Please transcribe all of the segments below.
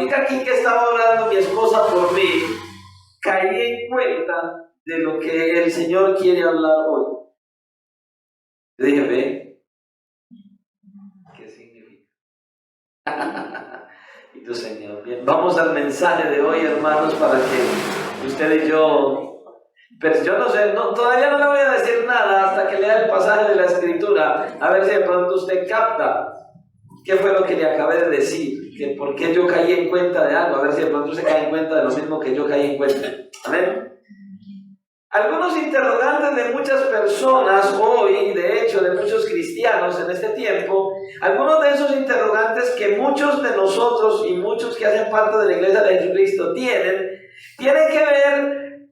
ahorita aquí que estaba orando mi esposa por mí, caí en cuenta de lo que el Señor quiere hablar hoy. Yo dije, ve, ¿qué significa? Y tu Señor, bien, vamos al mensaje de hoy, hermanos, para que usted y yo, pero yo no sé, todavía no le voy a decir nada hasta que lea el pasaje de la Escritura, a ver si de pronto usted capta qué fue lo que le acabé de decir, que por qué yo caí en cuenta de algo, a ver si de pronto usted cae en cuenta de lo mismo que yo caí en cuenta. Amén. Algunos interrogantes de muchas personas hoy, de hecho de muchos cristianos en este tiempo, algunos de esos interrogantes que muchos de nosotros y muchos que hacen parte de la Iglesia de Jesucristo tienen que ver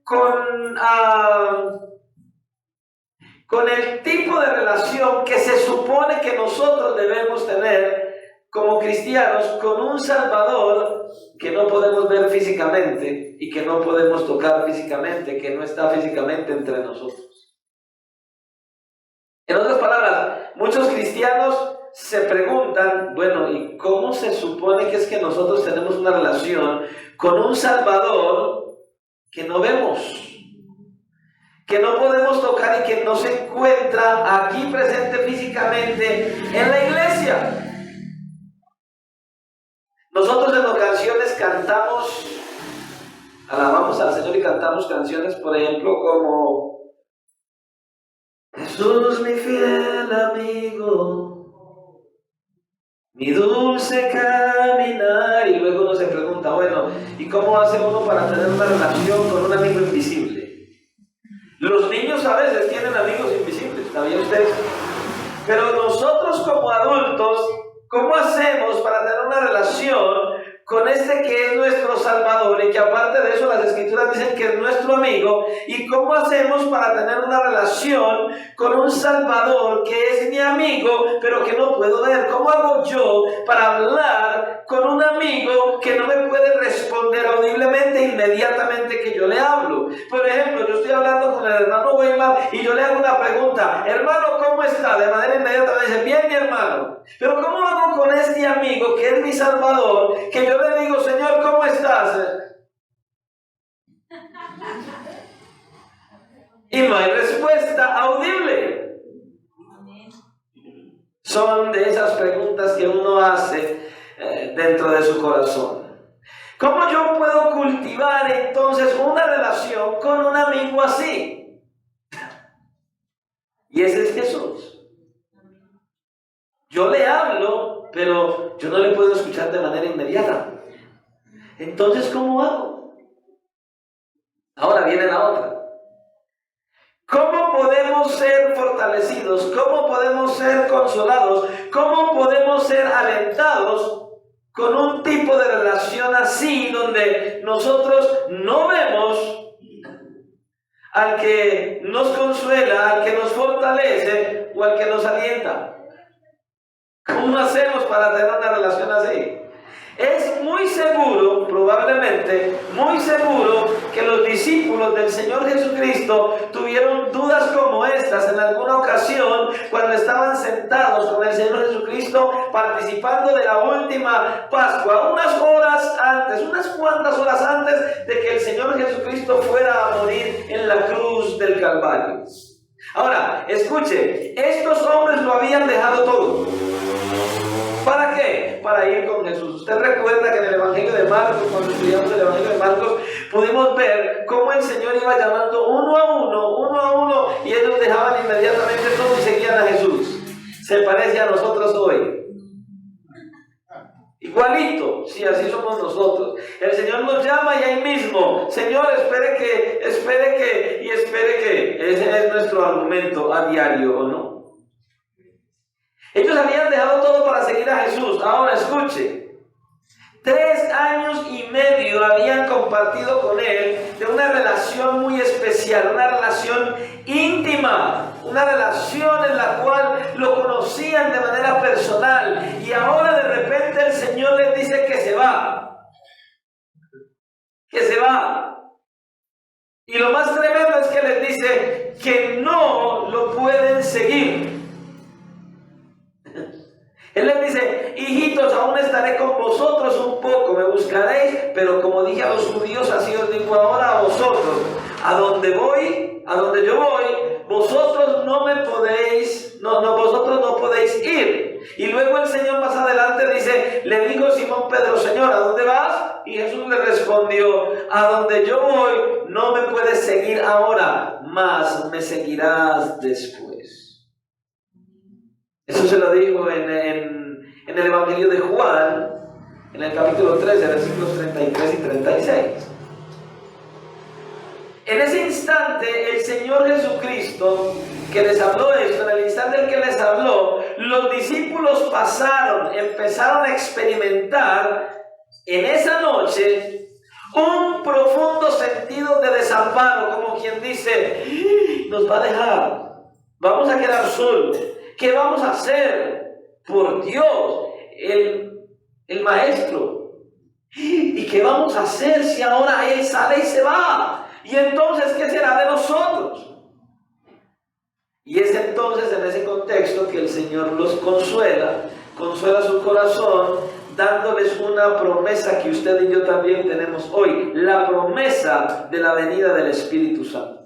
con el tipo de relación que se supone que nosotros debemos tener como cristianos con un Salvador que no podemos ver físicamente y que no podemos tocar físicamente, que no está físicamente entre nosotros. En otras palabras, muchos cristianos se preguntan, bueno, ¿y cómo se supone que es que nosotros tenemos una relación con un Salvador que no vemos, que no podemos tocar y que no se encuentra aquí presente físicamente en la iglesia? Nosotros en ocasiones alabamos al Señor y cantamos canciones, por ejemplo, como Jesús mi fiel amigo, mi dulce caminar, y luego uno se pregunta, bueno, ¿y cómo hace uno para tener una relación con un amigo invisible? Los niños a veces tienen amigos invisibles, ¿sabían ustedes? Pero nosotros como adultos, ¿cómo hacemos para tener una relación con este que es nuestro Salvador y que aparte de eso las Escrituras dicen que es nuestro amigo? ¿Y cómo hacemos para tener una relación con un Salvador que es mi amigo pero que no puedo ver? ¿Cómo hago yo para hablar con un amigo que no me puede responder audiblemente inmediatamente que yo le hablo? Por ejemplo, yo estoy hablando con el hermano Weimar y yo le hago una pregunta: hermano, ¿cómo está? De manera inmediata me dice: bien, mi hermano. Pero ¿cómo hago con este amigo que es mi Salvador, que yo le digo: Señor, ¿cómo estás? Y no hay respuesta audible. Son de esas preguntas que uno hace dentro de su corazón. ¿Cómo yo puedo cultivar entonces una relación con un amigo así? Y ese es Jesús. Yo le hablo, pero yo no le puedo escuchar de manera inmediata. Entonces, ¿cómo hago? Ahora viene la otra. ¿Cómo podemos ser fortalecidos? ¿Cómo podemos ser consolados? ¿Cómo podemos ser alentados con un tipo de relación así, donde nosotros no vemos al que nos consuela, al que nos fortalece o al que nos alienta? ¿Cómo hacemos para tener una relación así? Es muy seguro, probablemente, muy seguro que los discípulos del Señor Jesucristo tuvieron dudas como estas en alguna ocasión cuando estaban sentados con el Señor Jesucristo participando de la última Pascua, unas cuantas horas antes de que el Señor Jesucristo fuera a morir en la cruz del Calvario. Ahora, escuche, estos hombres lo habían dejado todo. ¿Para qué? Para ir con Jesús. Usted recuerda que en el Evangelio de Marcos, cuando estudiamos el Evangelio de Marcos, pudimos ver cómo el Señor iba llamando uno a uno, y ellos dejaban inmediatamente todo y seguían a Jesús. Se parece a nosotros hoy. Igualito, sí, así somos nosotros. El Señor nos llama y ahí mismo: Señor, espere que. Ese es nuestro argumento a diario, ¿o no? Ellos habían dejado todo para seguir a Jesús. Ahora escuche, 3 años y medio habían compartido con Él de una relación muy especial, una relación íntima, una relación en la cual lo conocían de manera personal, y ahora de repente el Señor les dice que se va. Y lo más tremendo es que les dice que no lo pueden seguir. Él les dice: hijitos, aún estaré con vosotros un poco, me buscaréis, pero como dije a los judíos, así os digo ahora a vosotros: a donde yo voy, vosotros no me podéis, vosotros no podéis ir. Y luego el Señor más adelante dice, le dijo Simón Pedro: Señor, ¿a dónde vas? Y Jesús le respondió: a donde yo voy, no me puedes seguir ahora, mas me seguirás después. Eso se lo dijo en el Evangelio de Juan, en el capítulo 13, versículos 33 y 36. En ese instante, el Señor Jesucristo, que les habló esto, en el instante en que les habló, los discípulos empezaron a experimentar en esa noche un profundo sentido de desamparo, como quien dice: nos va a dejar, vamos a quedar solos. ¿Qué vamos a hacer? Por Dios, el Maestro. ¿Y qué vamos a hacer si ahora Él sale y se va? Y entonces, ¿qué será de nosotros? Y es entonces en ese contexto que el Señor los consuela su corazón, dándoles una promesa que usted y yo también tenemos hoy: la promesa de la venida del Espíritu Santo.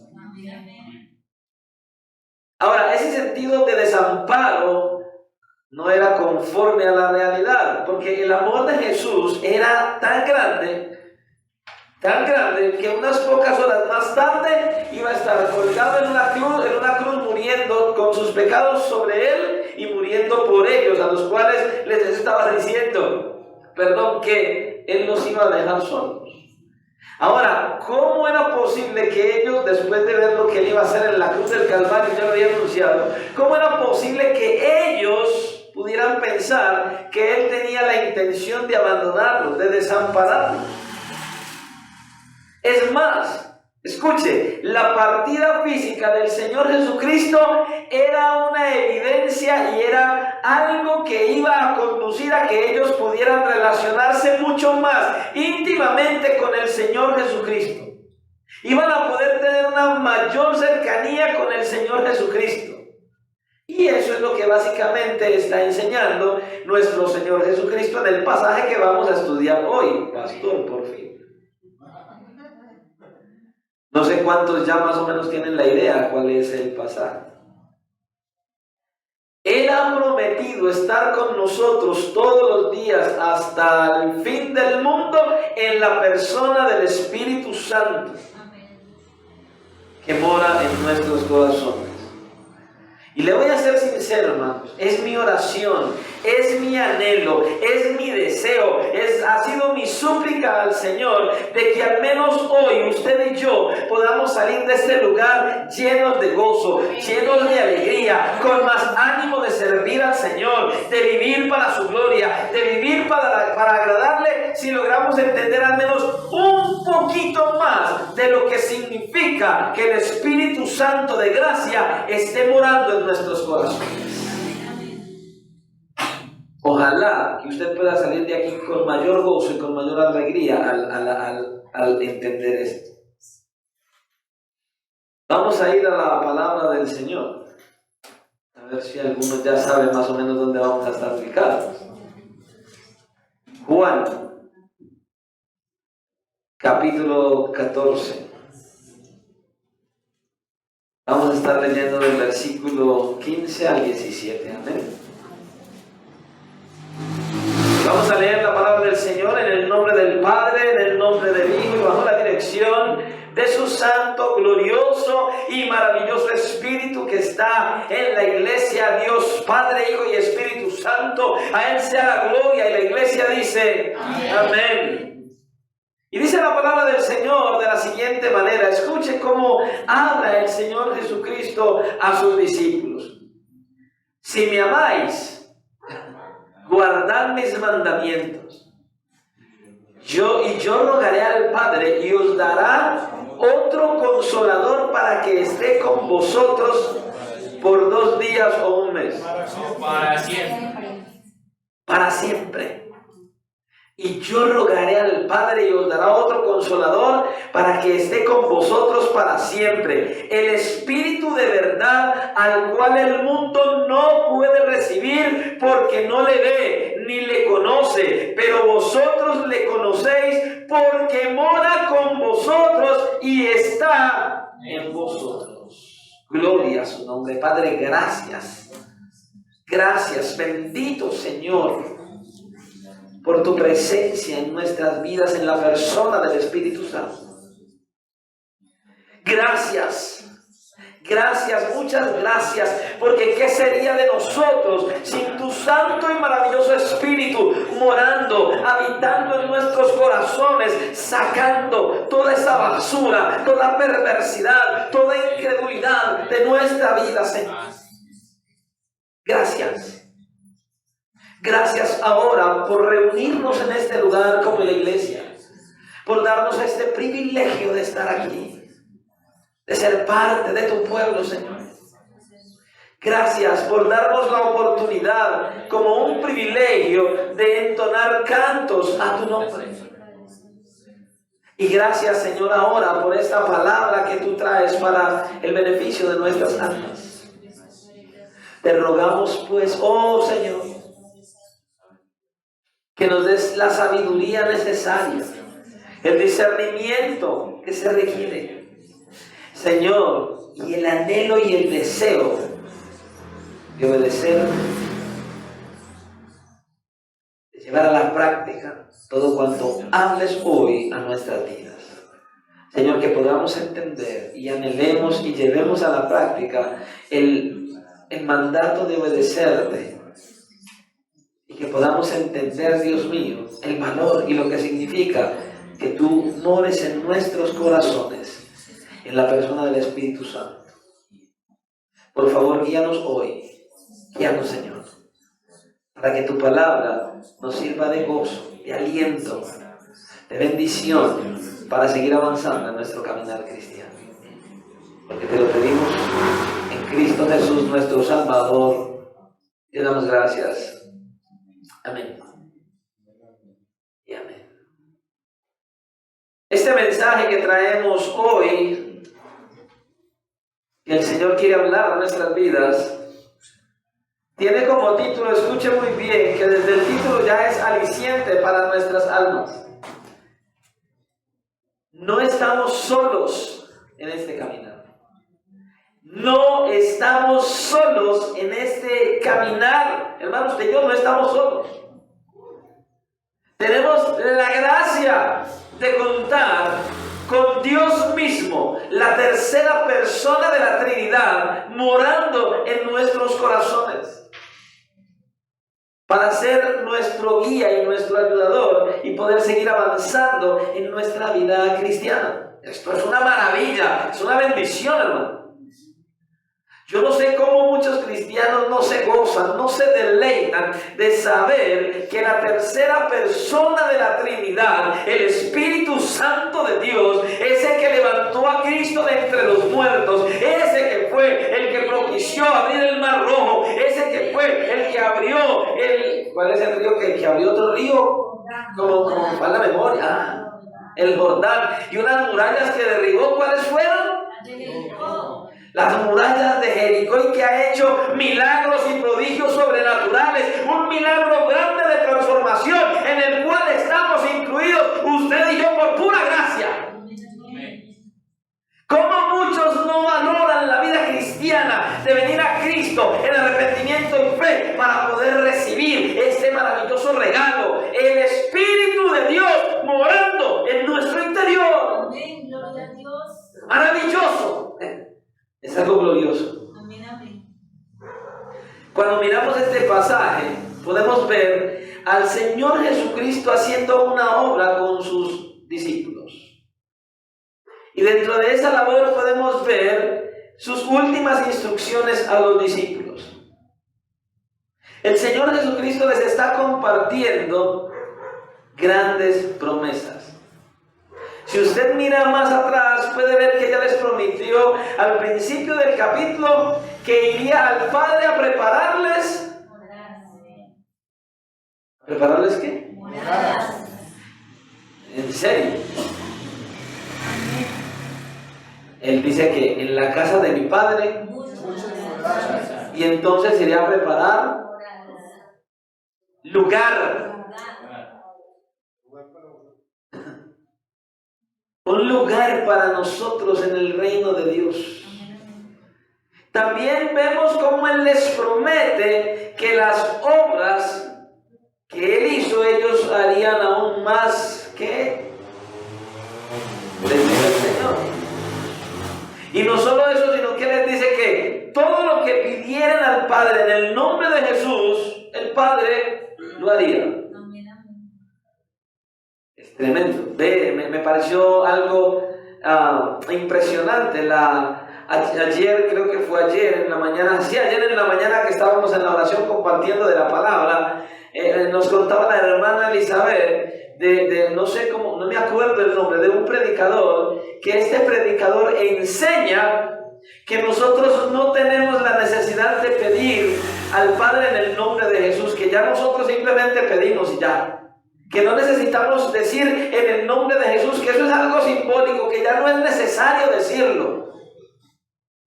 Ahora, ese sentido de desamparo no era conforme a la realidad, porque el amor de Jesús era tan grande, que unas pocas horas más tarde iba a estar colgado en una cruz muriendo con sus pecados sobre él y muriendo por ellos, a los cuales les estaba diciendo, que él los iba a dejar solos. Ahora, ¿cómo era posible que ellos, después de ver lo que él iba a hacer en la cruz del Calvario, ya lo había anunciado, cómo era posible que ellos pudieran pensar que él tenía la intención de abandonarlos, de desampararlos? Es más, escuche, la partida física del Señor Jesucristo era una evidencia y era algo que iba a conducir a que ellos pudieran relacionarse mucho más íntimamente con el Señor Jesucristo. Iban a poder tener una mayor cercanía con el Señor Jesucristo. Y eso es lo que básicamente está enseñando nuestro Señor Jesucristo en el pasaje que vamos a estudiar hoy. Pastor, por fin. No sé cuántos ya más o menos tienen la idea cuál es el pasaje. Él ha prometido estar con nosotros todos los días hasta el fin del mundo en la persona del Espíritu Santo que mora en nuestros corazones. Y le voy a ser sincero, hermanos, es mi oración, es mi anhelo, es mi deseo, ha sido mi súplica al Señor de que al menos hoy usted y yo podamos salir de este lugar llenos de gozo, llenos de alegría, con más ánimo de servir al Señor, de vivir para su gloria, de vivir para agradarle, si logramos entender al menos un poquito más de lo que significa que el Espíritu Santo de gracia esté morando en nuestros corazones. Ojalá que usted pueda salir de aquí con mayor gozo y con mayor alegría al entender esto. Vamos a ir a la palabra del Señor, a ver si algunos ya saben más o menos dónde vamos a estar ubicados. Juan, capítulo 14. Vamos a estar leyendo del versículo 15 al 17. Amén. Vamos a leer la palabra del Señor en el nombre del Padre, en el nombre del Hijo y bajo la dirección de su santo, glorioso y maravilloso Espíritu que está en la iglesia. Dios Padre, Hijo y Espíritu Santo, a Él sea la gloria. Y la iglesia dice amén. Y dice la palabra del Señor de la siguiente manera. Escuche cómo habla el Señor Jesucristo a sus discípulos. Si me amáis, guardad mis mandamientos. Yo rogaré al Padre y os dará otro consolador para que esté con vosotros por 2 días o 1 mes. Para siempre. Para siempre. Y yo rogaré al Padre y os dará otro consolador para que esté con vosotros para siempre. El Espíritu de verdad, al cual el mundo no puede recibir porque no le ve ni le conoce, pero vosotros le conocéis porque mora con vosotros y está en vosotros. Gloria a su nombre. Padre, gracias. Gracias, bendito Señor, por tu presencia en nuestras vidas en la persona del Espíritu Santo. Gracias. Gracias, muchas gracias, porque ¿qué sería de nosotros sin tu santo y maravilloso Espíritu morando, habitando en nuestros corazones, sacando toda esa basura, toda perversidad, toda incredulidad de nuestra vida, Señor? Gracias. Gracias ahora por reunirnos en este lugar como la iglesia, por darnos este privilegio de estar aquí, de ser parte de tu pueblo, Señor. Gracias por darnos la oportunidad, como un privilegio, de entonar cantos a tu nombre. Y gracias, Señor, ahora por esta palabra que tú traes para el beneficio de nuestras almas. Te rogamos, pues, oh Señor, que nos des la sabiduría necesaria, el discernimiento que se requiere, Señor, y el anhelo y el deseo de obedecer, de llevar a la práctica todo cuanto hables hoy a nuestras vidas. Señor, que podamos entender y anhelemos y llevemos a la práctica el mandato de obedecerte, y que podamos entender, Dios mío, el valor y lo que significa que tú mores en nuestros corazones, en la persona del Espíritu Santo. Por favor, guíanos hoy. Guíanos, Señor, para que tu palabra nos sirva de gozo, de aliento, de bendición, para seguir avanzando en nuestro caminar cristiano. Porque te lo pedimos en Cristo Jesús, nuestro Salvador. Te damos gracias. Amén. Y amén. Este mensaje que traemos hoy, que el Señor quiere hablar a nuestras vidas, tiene como título, escuche muy bien, que desde el título ya es aliciente para nuestras almas. No estamos solos en este caminar. No estamos solos en este caminar. Hermanos, usted y yo no estamos solos. Tenemos la gracia de contar con Dios mismo, la tercera persona de la Trinidad, morando en nuestros corazones, para ser nuestro guía y nuestro ayudador y poder seguir avanzando en nuestra vida cristiana. Esto es una maravilla, es una bendición, hermano. Yo no sé cómo muchos cristianos no se gozan, no se deleitan de saber que la tercera persona de la Trinidad, el Espíritu Santo de Dios, ese que levantó a Cristo de entre los muertos, ese que fue el que propició abrir el Mar Rojo, ese que fue el que abrió el... ¿Cuál es el río que abrió otro río? Como para la memoria. El Jordán. Y unas murallas que derribó, ¿cuáles fueron? Las murallas de Jericó, y que ha hecho milagros y prodigios sobrenaturales, un milagro grande de transformación en el cual estamos incluidos usted y yo por pura gracia. Como muchos no valoran la vida cristiana de venir a Cristo en arrepentimiento y fe para poder recibir este maravilloso regalo, el Espíritu de Dios morando en nuestro interior. Maravilloso. Es algo glorioso. Cuando miramos este pasaje, podemos ver al Señor Jesucristo haciendo una obra con sus discípulos. Y dentro de esa labor podemos ver sus últimas instrucciones a los discípulos. El Señor Jesucristo les está compartiendo grandes promesas. Si usted mira más atrás, puede ver que ya les prometió al principio del capítulo que iría al Padre a prepararles. ¿Prepararles qué? ¿En serio? Él dice que en la casa de mi Padre, y entonces iría a preparar lugar. Un lugar para nosotros en el reino de Dios. También vemos cómo Él les promete que las obras que Él hizo, ellos harían aún más que les dice el Señor. Y no solo eso, sino que les dice que todo lo que pidieran al Padre en el nombre de Jesús, el Padre lo haría. Es tremendo. Me pareció algo impresionante. Ayer, creo que fue ayer en la mañana, sí, ayer en la mañana que estábamos en la oración compartiendo de la palabra, nos contaba la hermana Elizabeth no sé cómo, no me acuerdo el nombre, de un predicador, que este predicador enseña que nosotros no tenemos la necesidad de pedir al Padre en el nombre de Jesús, que ya nosotros simplemente pedimos y ya. Que no necesitamos decir en el nombre de Jesús, que eso es algo simbólico, que ya no es necesario decirlo.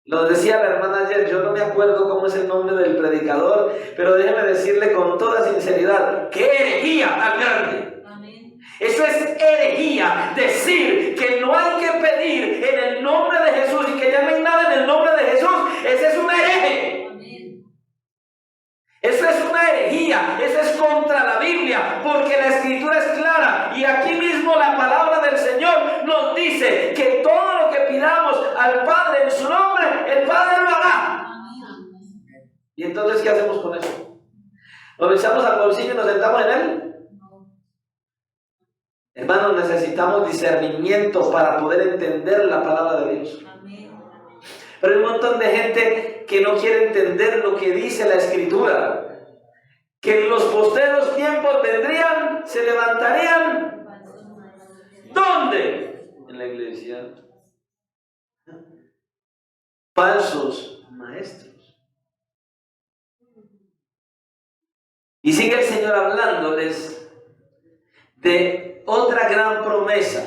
Lo decía la hermana ayer, yo no me acuerdo cómo es el nombre del predicador, pero déjeme decirle con toda sinceridad, ¡qué herejía tan grande! Amén. Eso es herejía, decir que no hay que pedir en el nombre de Jesús y que ya no hay nada en el nombre de Jesús, ese es un hereje. Eso es una herejía, eso es contra la Biblia, porque la Escritura es clara y aquí mismo la palabra del Señor nos dice que todo lo que pidamos al Padre en su nombre, el Padre lo hará. ¿Y entonces qué hacemos con eso? ¿Nos echamos al bolsillo y nos sentamos en él? Hermanos, necesitamos discernimiento para poder entender la palabra de Dios. Pero hay un montón de gente que no quiere entender lo que dice la Escritura. Que en los posteros tiempos vendrían, se levantarían. ¿Dónde? En la iglesia. Falsos maestros. Y sigue el Señor hablándoles de otra gran promesa.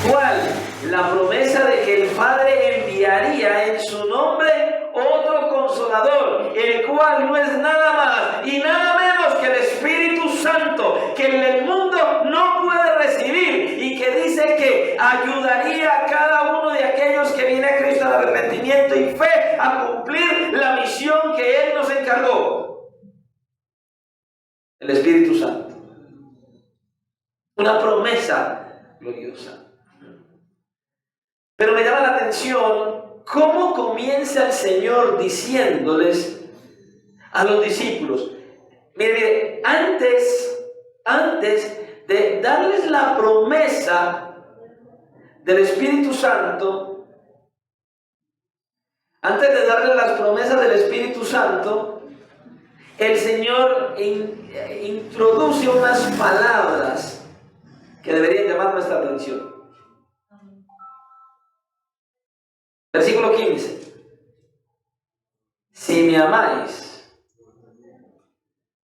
¿Cuál? La promesa de que el Padre enviaría en su nombre otro Consolador, el cual no es nada más y nada menos que el Espíritu Santo, que en el mundo no puede recibir y que dice que ayudaría a cada uno de aquellos que viene a Cristo al arrepentimiento y fe a cumplir la misión que Él nos encargó. El Espíritu Santo. Una promesa gloriosa. Pero me llama la atención cómo comienza el Señor diciéndoles a los discípulos. Mire, antes de darles la promesa del Espíritu Santo, antes de darles las promesas del Espíritu Santo, el Señor introduce unas palabras que deberían llamar nuestra atención. Versículo 15. Si me amáis,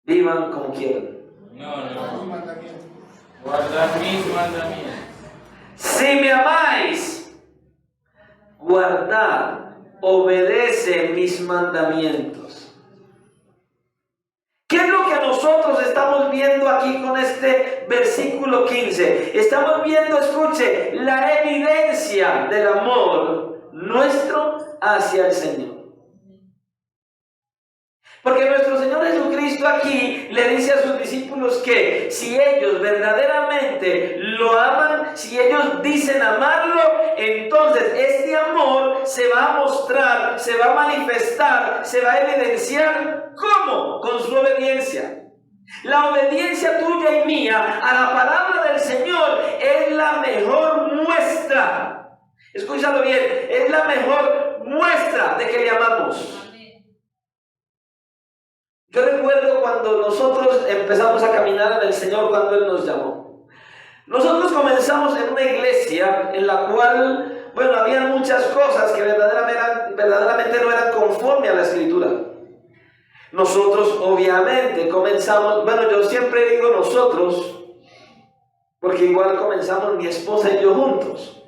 vivan como quieran. Guardad mis mandamientos. Si me amáis, guardad, obedece mis mandamientos. ¿Qué es lo que nosotros estamos viendo aquí con este versículo 15? Estamos viendo, escuche, la evidencia del amor nuestro hacia el Señor. Porque nuestro Señor Jesucristo aquí le dice a sus discípulos que si ellos verdaderamente lo aman, si ellos dicen amarlo, entonces este amor se va a mostrar, se va a manifestar, se va a evidenciar. ¿Cómo? Con su obediencia. La obediencia tuya y mía a la palabra del Señor es la mejor muestra. Escúchalo bien, es la mejor muestra de que le amamos. Yo recuerdo cuando nosotros empezamos a caminar en el Señor, cuando Él nos llamó. Nosotros comenzamos en una iglesia en la cual, bueno, había muchas cosas que verdaderamente no eran conforme a la Escritura. Nosotros obviamente comenzamos, bueno, yo siempre digo nosotros, porque igual comenzamos mi esposa y yo juntos.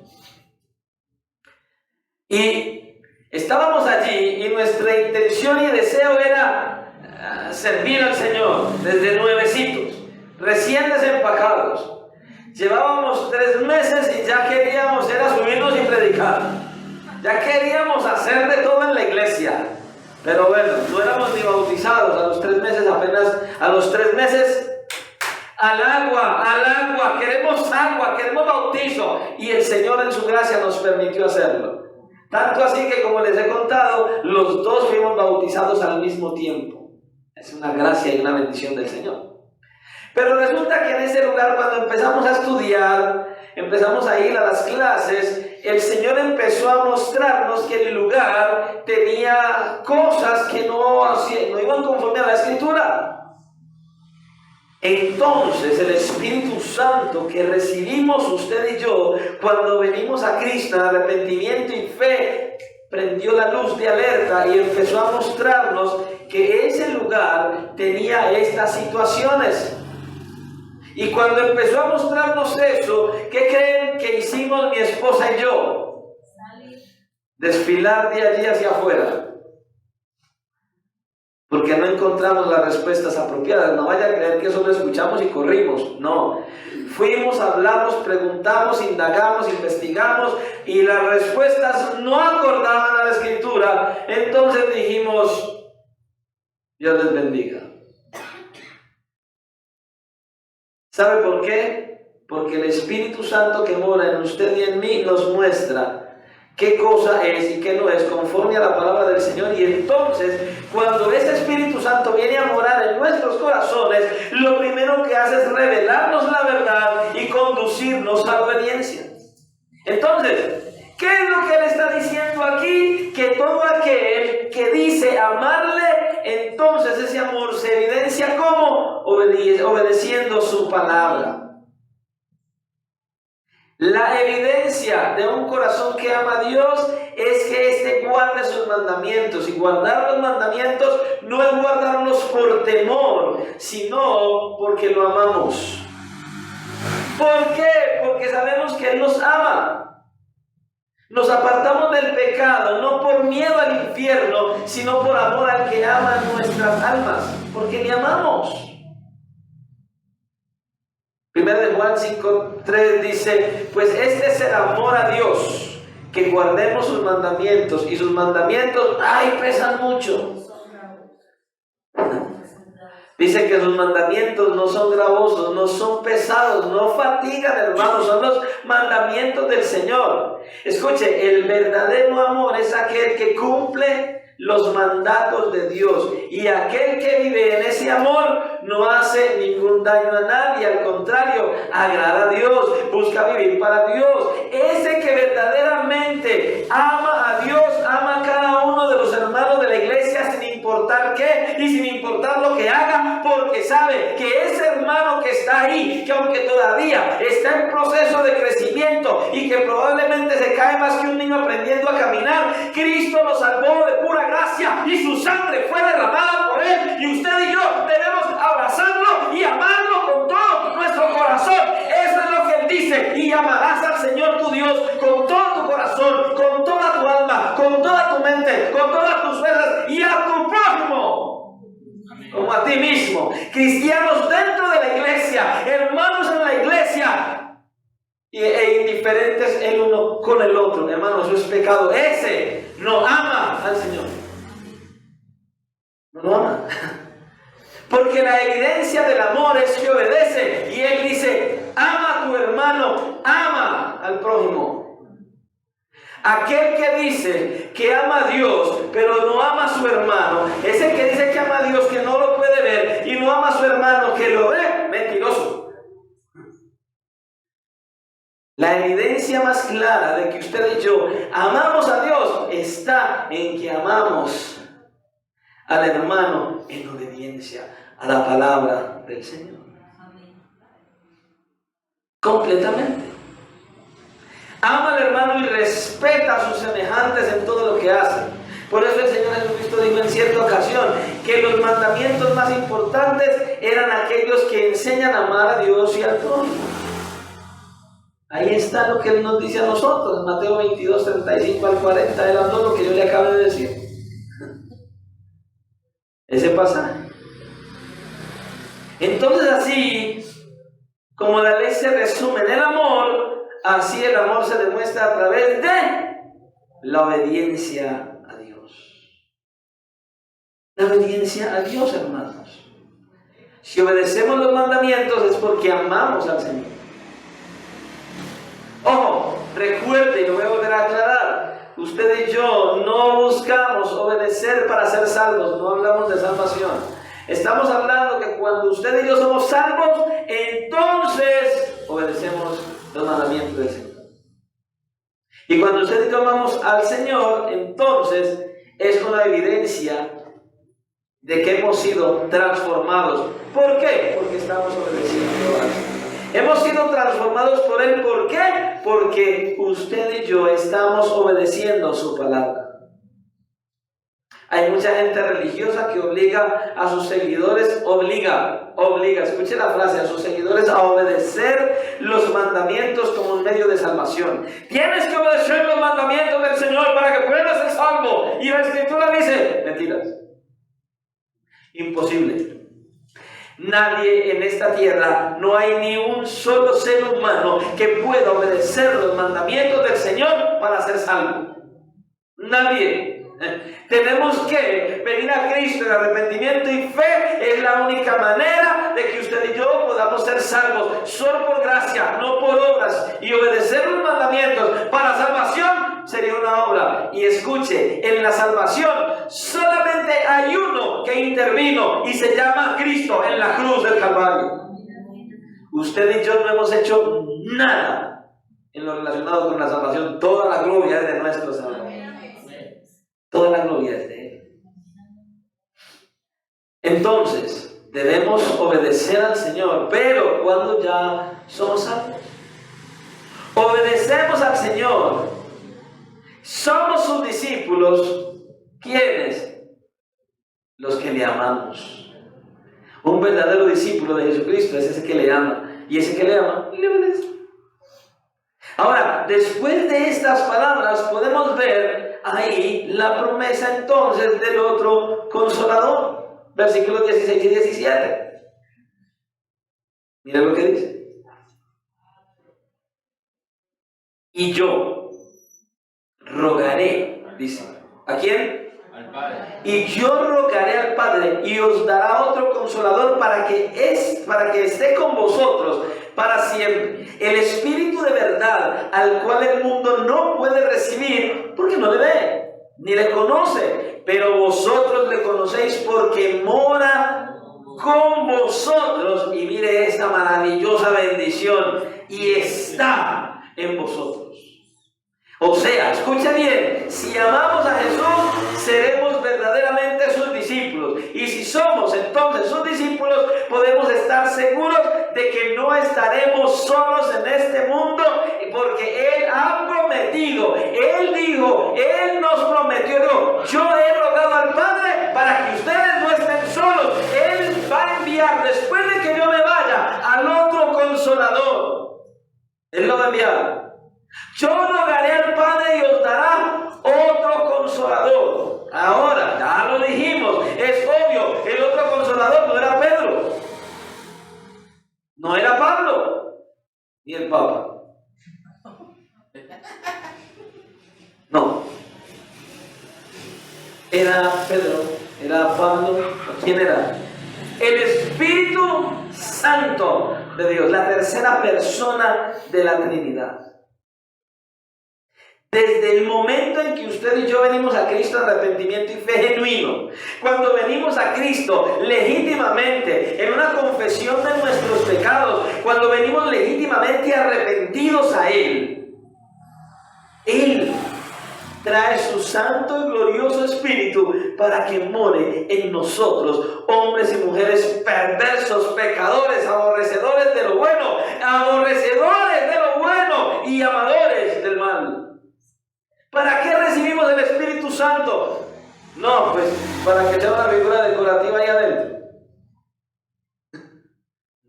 Y estábamos allí y nuestra intención y deseo era servir al Señor desde nuevecitos, recién desempacados. Llevábamos 3 meses y ya queríamos era subirnos y predicar. Ya queríamos hacer de todo en la iglesia. Pero bueno, no éramos ni bautizados a los 3 meses, apenas a los 3 meses. Al agua, queremos bautizo. Y el Señor en su gracia nos permitió hacerlo. Tanto así que, como les he contado, los 2 fuimos bautizados al mismo tiempo. Es una gracia y una bendición del Señor. Pero resulta que en ese lugar, cuando empezamos a estudiar, empezamos a ir a las clases, el Señor empezó a mostrarnos que el lugar tenía cosas que no iban conforme a la Escritura. Entonces el Espíritu Santo que recibimos usted y yo cuando venimos a Cristo en arrepentimiento y fe, prendió la luz de alerta y empezó a mostrarnos que ese lugar tenía estas situaciones. Y cuando empezó a mostrarnos eso, ¿qué creen que hicimos mi esposa y yo? Desfilar de allí hacia afuera. Porque no encontramos las respuestas apropiadas. No vaya a creer que solo escuchamos y corrimos. No. Fuimos, hablamos, preguntamos, indagamos, investigamos y las respuestas no acordaban a la Escritura. Entonces dijimos, Dios les bendiga. ¿Sabe por qué? Porque el Espíritu Santo que mora en usted y en mí nos muestra qué cosa es y qué no es conforme a la palabra del Señor. Y entonces, cuando ese Espíritu Santo viene a morar en nuestros corazones, lo primero que hace es revelarnos la verdad y conducirnos a la obediencia. Entonces, ¿qué es lo que él está diciendo aquí? Que todo aquel que dice amarle, entonces ese amor se evidencia como obedeciendo su palabra. La evidencia de un corazón que ama a Dios es que éste guarde sus mandamientos. Y guardar los mandamientos no es guardarlos por temor, sino porque lo amamos. ¿Por qué? Porque sabemos que Él nos ama. Nos apartamos del pecado, no por miedo al infierno, sino por amor al que ama nuestras almas, porque le amamos. 1 Juan 5:3 dice, pues este es el amor a Dios, que guardemos sus mandamientos, y sus mandamientos, pesan mucho. Dice que sus mandamientos no son gravosos, no son pesados, no fatigan, hermanos, son los mandamientos del Señor. Escuche, el verdadero amor es aquel que cumple los mandatos de Dios, y aquel que vive en ese amor no hace ningún daño a nadie, al contrario, agrada a Dios, busca vivir para Dios. Ese que verdaderamente ama a Dios, ama a cada uno de los hermanos de la iglesia sin importar qué y sin importar lo que haga, porque sabe que ese hermano que está ahí, que aunque todavía está en proceso de crecimiento y que probablemente se cae más que un niño aprendiendo a caminar, Cristo lo salvó de pura gracia y su sangre fue derramada por él, y usted y yo debemos abrazarlo y amarlo con todo nuestro corazón. Eso es lo que él dice: y amarás al Señor tu Dios con todo tu corazón, con toda tu alma, con toda tu mente, con todas tus fuerzas, y a tu prójimo como a ti mismo. Cristianos dentro de la iglesia, hermanos en la iglesia, e indiferentes el uno con el otro. Hermanos, eso es pecado. Ese no ama al Señor. No lo ama. Porque la evidencia del amor es que obedece. Y él dice: ama a tu hermano, ama al prójimo. Aquel que dice que ama a Dios, pero no ama a su hermano, ese que dice que ama a Dios, que no lo puede ver, y no ama a su hermano, que lo ve, mentiroso. La evidencia más clara de que usted y yo amamos a Dios está en que amamos al hermano en obediencia a la palabra del Señor. Completamente. Ama al hermano y respeta a sus semejantes en todo lo que hace. Por eso el Señor Jesucristo dijo en cierta ocasión que los mandamientos más importantes eran aquellos que enseñan a amar a Dios y al prójimo. Ahí está lo que Él nos dice a nosotros, Mateo 22, 35 al 40, Él habló lo que yo le acabo de decir. Ese pasaje. Entonces así, como la ley se resume en el amor, así el amor se demuestra a través de la obediencia a Dios. La obediencia a Dios, hermanos. Si obedecemos los mandamientos es porque amamos al Señor. Ojo, recuerde, y lo voy a volver a aclarar, usted y yo no buscamos obedecer para ser salvos, no hablamos de salvación. Estamos hablando que cuando usted y yo somos salvos, entonces obedecemos los mandamientos del Señor. Y cuando usted y yo amamos al Señor, entonces es una evidencia de que hemos sido transformados. ¿Por qué? Porque estamos obedeciendo a Dios. Hemos sido transformados por Él. ¿Por qué? Porque usted y yo estamos obedeciendo su palabra. Hay mucha gente religiosa que obliga a sus seguidores, escuche la frase, a sus seguidores a obedecer los mandamientos como un medio de salvación. Tienes que obedecer los mandamientos del Señor para que puedas ser salvo. Y la Escritura dice, mentiras. Imposible. Nadie en esta tierra, no hay ni un solo ser humano que pueda obedecer los mandamientos del Señor para ser salvo. Nadie. Tenemos que venir a Cristo en arrepentimiento y fe. Es la única manera de que usted y yo podamos ser salvos, solo por gracia, no por obras. Y obedecer los mandamientos para salvación sería una obra. Y escuche, en la salvación solamente hay uno que intervino y se llama Cristo en la cruz del Calvario. Usted y yo no hemos hecho nada en lo relacionado con la salvación. Toda la gloria es de nuestro Salvador. Toda la gloria es de Él. Entonces, debemos obedecer al Señor, pero cuando ya somos salvos, obedecemos al Señor, somos sus discípulos. ¿Quiénes? Los que le amamos. Un verdadero discípulo de Jesucristo es ese que le ama, y ese que le ama, le obedece. Ahora, después de estas palabras podemos ver ahí la promesa entonces del otro Consolador. Versículos 16 y 17. Mira lo que dice. Y yo rogaré, dice. ¿A quién? Al Padre. Y yo rogaré al Padre y os dará otro Consolador para que esté con vosotros para siempre. El Espíritu de verdad, al cual el mundo no puede recibir porque no le ve ni le conoce, pero vosotros le conocéis porque mora con vosotros. Y mire esta maravillosa bendición, y está en vosotros. O sea, escucha bien, si amamos a Jesús, seremos verdaderamente sus discípulos. Y si somos entonces sus discípulos, podemos estar seguros de que no estaremos solos en este mundo, porque Él ha prometido, Él dijo, Él nos prometió, yo he rogado al Padre para que ustedes no estén solos. Él va a enviar, después de que yo me vaya, al otro Consolador. Él lo va a enviar. Yo rogaré al Padre y os dará otro Consolador. Ahora, ya lo dijimos, es obvio, el otro Consolador no era Pedro, no era Pablo, ni el Papa. No. Era Pedro, era Pablo, ¿quién era? El Espíritu Santo de Dios, la tercera persona de la Trinidad. Desde el momento en que usted y yo venimos a Cristo en arrepentimiento y fe genuino, cuando venimos a Cristo legítimamente, en una confesión de nuestros pecados, cuando venimos legítimamente arrepentidos a Él, Él trae su santo y glorioso Espíritu para que more en nosotros, hombres y mujeres perversos, pecadores, aborrecedores de lo bueno y amadores del mal. ¿Para qué recibimos el Espíritu Santo? No, pues para que sea una figura decorativa ahí adentro.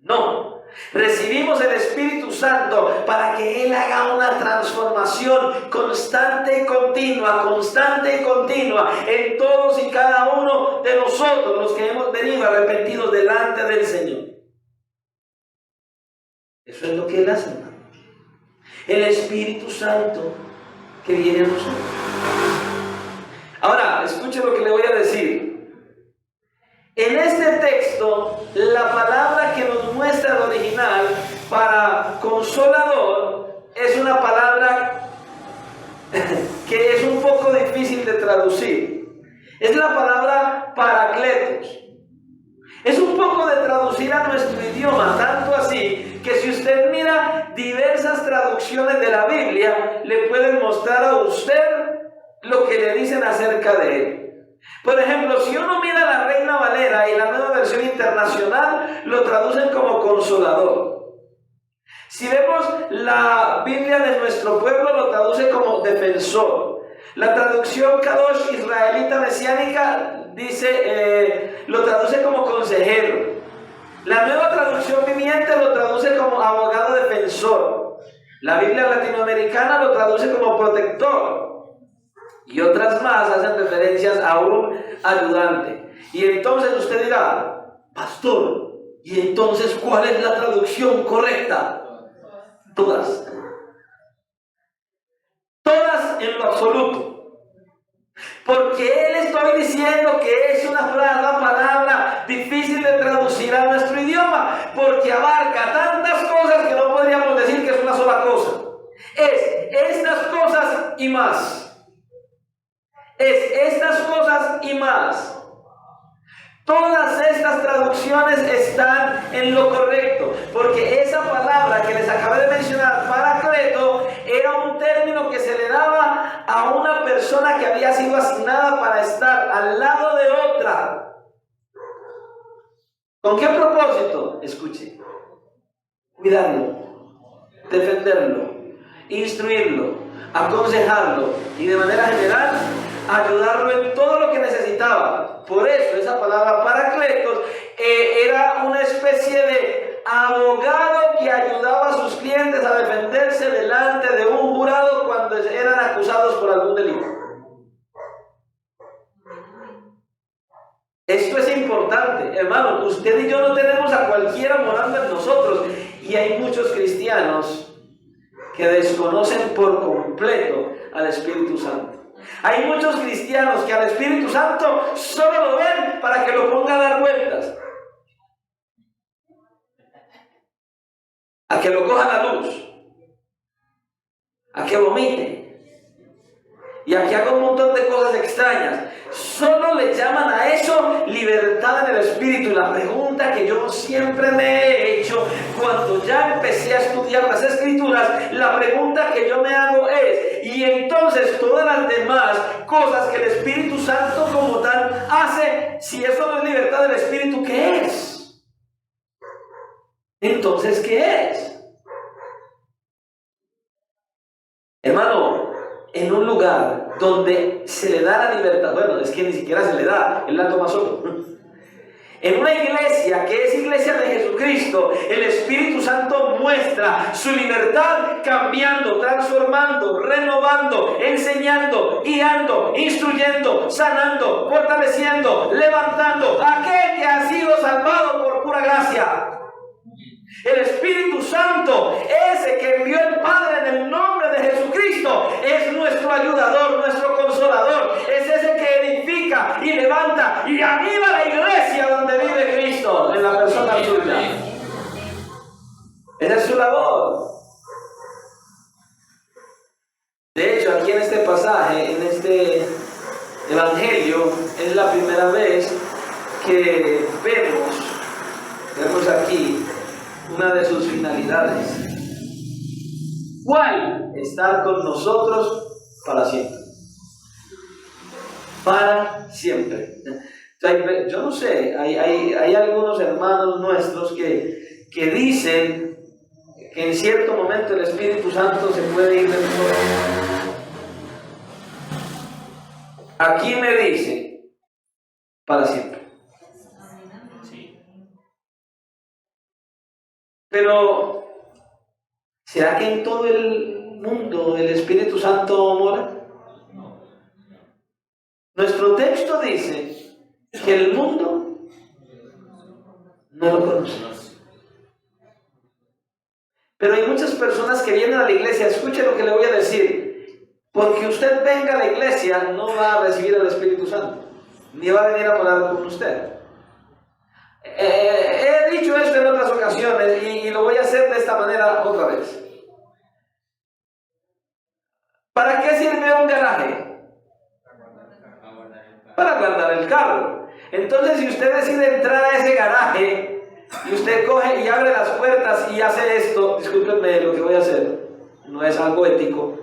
No, Recibimos el Espíritu Santo para que Él haga una transformación constante y continua en todos y cada uno de nosotros, los que hemos venido arrepentidos delante del Señor. Eso es lo que Él hace, hermano. El Espíritu Santo que viene a nosotros. Ahora, escuche lo que le voy a decir. En este texto, la palabra que nos muestra el original para consolador es una palabra que es un poco difícil de traducir. Es la palabra paracletos. Es un poco de traducir a nuestro idioma, tanto así que si usted mira diversas traducciones de la Biblia, le pueden mostrar a usted lo que le dicen acerca de él. Por ejemplo, si uno mira la Reina Valera y la Nueva Versión Internacional, lo traducen como consolador. Si vemos la Biblia de nuestro pueblo, lo traduce como defensor. La traducción Kadosh israelita mesiánica lo traduce como consejero. La nueva traducción viviente lo traduce como abogado defensor. La Biblia latinoamericana lo traduce como protector. Y otras más hacen referencias a un ayudante. Y entonces usted dirá, pastor, ¿y entonces cuál es la traducción correcta? Todas. Todas en lo absoluto. Porque Él estoy diciendo que es una palabra difícil de traducir a nuestro idioma, porque abarca tantas cosas que no podríamos decir que es una sola cosa. Es estas cosas y más. Es estas cosas y más. Todas estas traducciones están en lo correcto, porque esa palabra que les acabé de mencionar, paracleto, era un término que se le daba a una persona que había sido asignada para estar al lado de otra. ¿Con qué propósito? Escuche. Cuidarlo, defenderlo, instruirlo, aconsejarlo y de manera general ayudarlo en todo lo que necesitaba. Por eso esa palabra paracletos era una especie de abogado que ayudaba a sus clientes a defenderse delante de un jurado cuando eran acusados por algún delito. Esto es importante, hermano. Usted y yo no tenemos a cualquiera morando en nosotros, y hay muchos cristianos que desconocen por completo al Espíritu Santo. Hay muchos cristianos que al Espíritu Santo solo lo ven para que lo ponga a dar vueltas, a que lo coja la luz, a que vomite y a que haga un montón de cosas extrañas. Solo le llaman a eso libertad en el Espíritu. Y la pregunta que yo siempre me he hecho cuando ya empecé a estudiar las Escrituras, la pregunta que yo me hago es: y entonces todas las demás cosas que el Espíritu Santo como tal hace, si eso no es libertad del Espíritu, ¿qué es? Entonces, ¿qué es? Hermano, en un lugar donde se le da la libertad, bueno, es que ni siquiera se le da, Él la toma solo. En una iglesia que es iglesia de Jesucristo, el Espíritu Santo muestra su libertad cambiando, transformando, renovando, enseñando, guiando, instruyendo, sanando, fortaleciendo, levantando a aquel que ha sido salvado por pura gracia. El Espíritu Santo, ese que envió el Padre en el nombre de Jesucristo, es nuestro ayudador, nuestro consolador. Es ese que edifica y levanta y aviva la iglesia donde vive Cristo, en la persona suya. Esa es su labor. De hecho, aquí en este pasaje, en este evangelio, es la primera vez que vemos aquí una de sus finalidades. ¿Cuál? Estar con nosotros para siempre. Para siempre. Yo no sé, hay algunos hermanos nuestros que dicen que en cierto momento el Espíritu Santo se puede ir de nosotros. Aquí me dice para siempre. Pero, ¿será que en todo el mundo el Espíritu Santo mora? Nuestro texto dice que el mundo no lo conoce. Pero hay muchas personas que vienen a la iglesia, escuche lo que le voy a decir, porque usted venga a la iglesia no va a recibir al Espíritu Santo, ni va a venir a morar con usted. He dicho esto en otras ocasiones y lo voy a hacer de esta manera otra vez. ¿Para qué sirve un garaje? Para guardar el carro. Entonces, si usted decide entrar a ese garaje y usted coge y abre las puertas y hace esto, discúlpenme lo que voy a hacer, no es algo ético.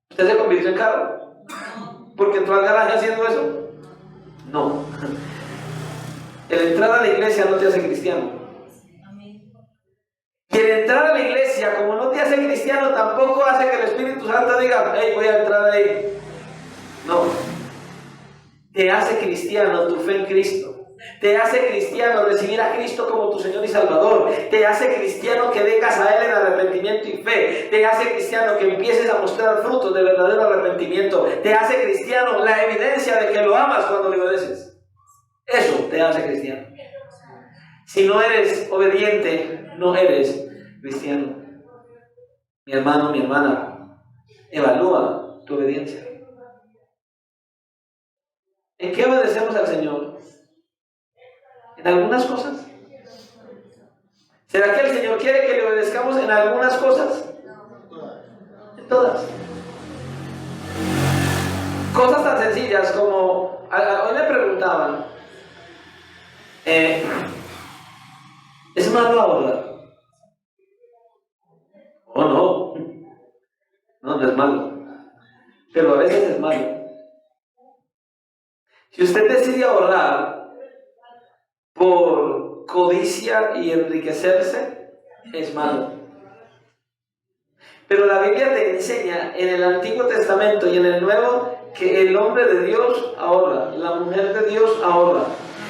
¿Usted se convirtió en carro? ¿Porque entró al garaje haciendo eso? No. El entrar a la iglesia no te hace cristiano. Y el entrar a la iglesia, como no te hace cristiano, tampoco hace que el Espíritu Santo diga, hey, voy a entrar ahí. No. Te hace cristiano tu fe en Cristo. Te hace cristiano recibir a Cristo como tu Señor y Salvador. Te hace cristiano que vengas a Él en arrepentimiento y fe. Te hace cristiano que empieces a mostrar frutos de verdadero arrepentimiento. Te hace cristiano la evidencia de que lo amas cuando le obedeces. Eso te hace cristiano. Si no eres obediente, no eres cristiano. Mi hermano, mi hermana, evalúa tu obediencia. ¿En qué obedecemos al Señor? ¿En algunas cosas? ¿Será que el Señor quiere que le obedezcamos en algunas cosas? En todas. Cosas tan sencillas como, hoy me preguntaban, ¿es malo ahorrar? Oh, no. No es malo. Pero a veces es malo. Si usted decide ahorrar por codicia y enriquecerse, es malo. Pero la Biblia te enseña en el Antiguo Testamento y en el Nuevo que el hombre de Dios ahorra, la mujer de Dios ahorra.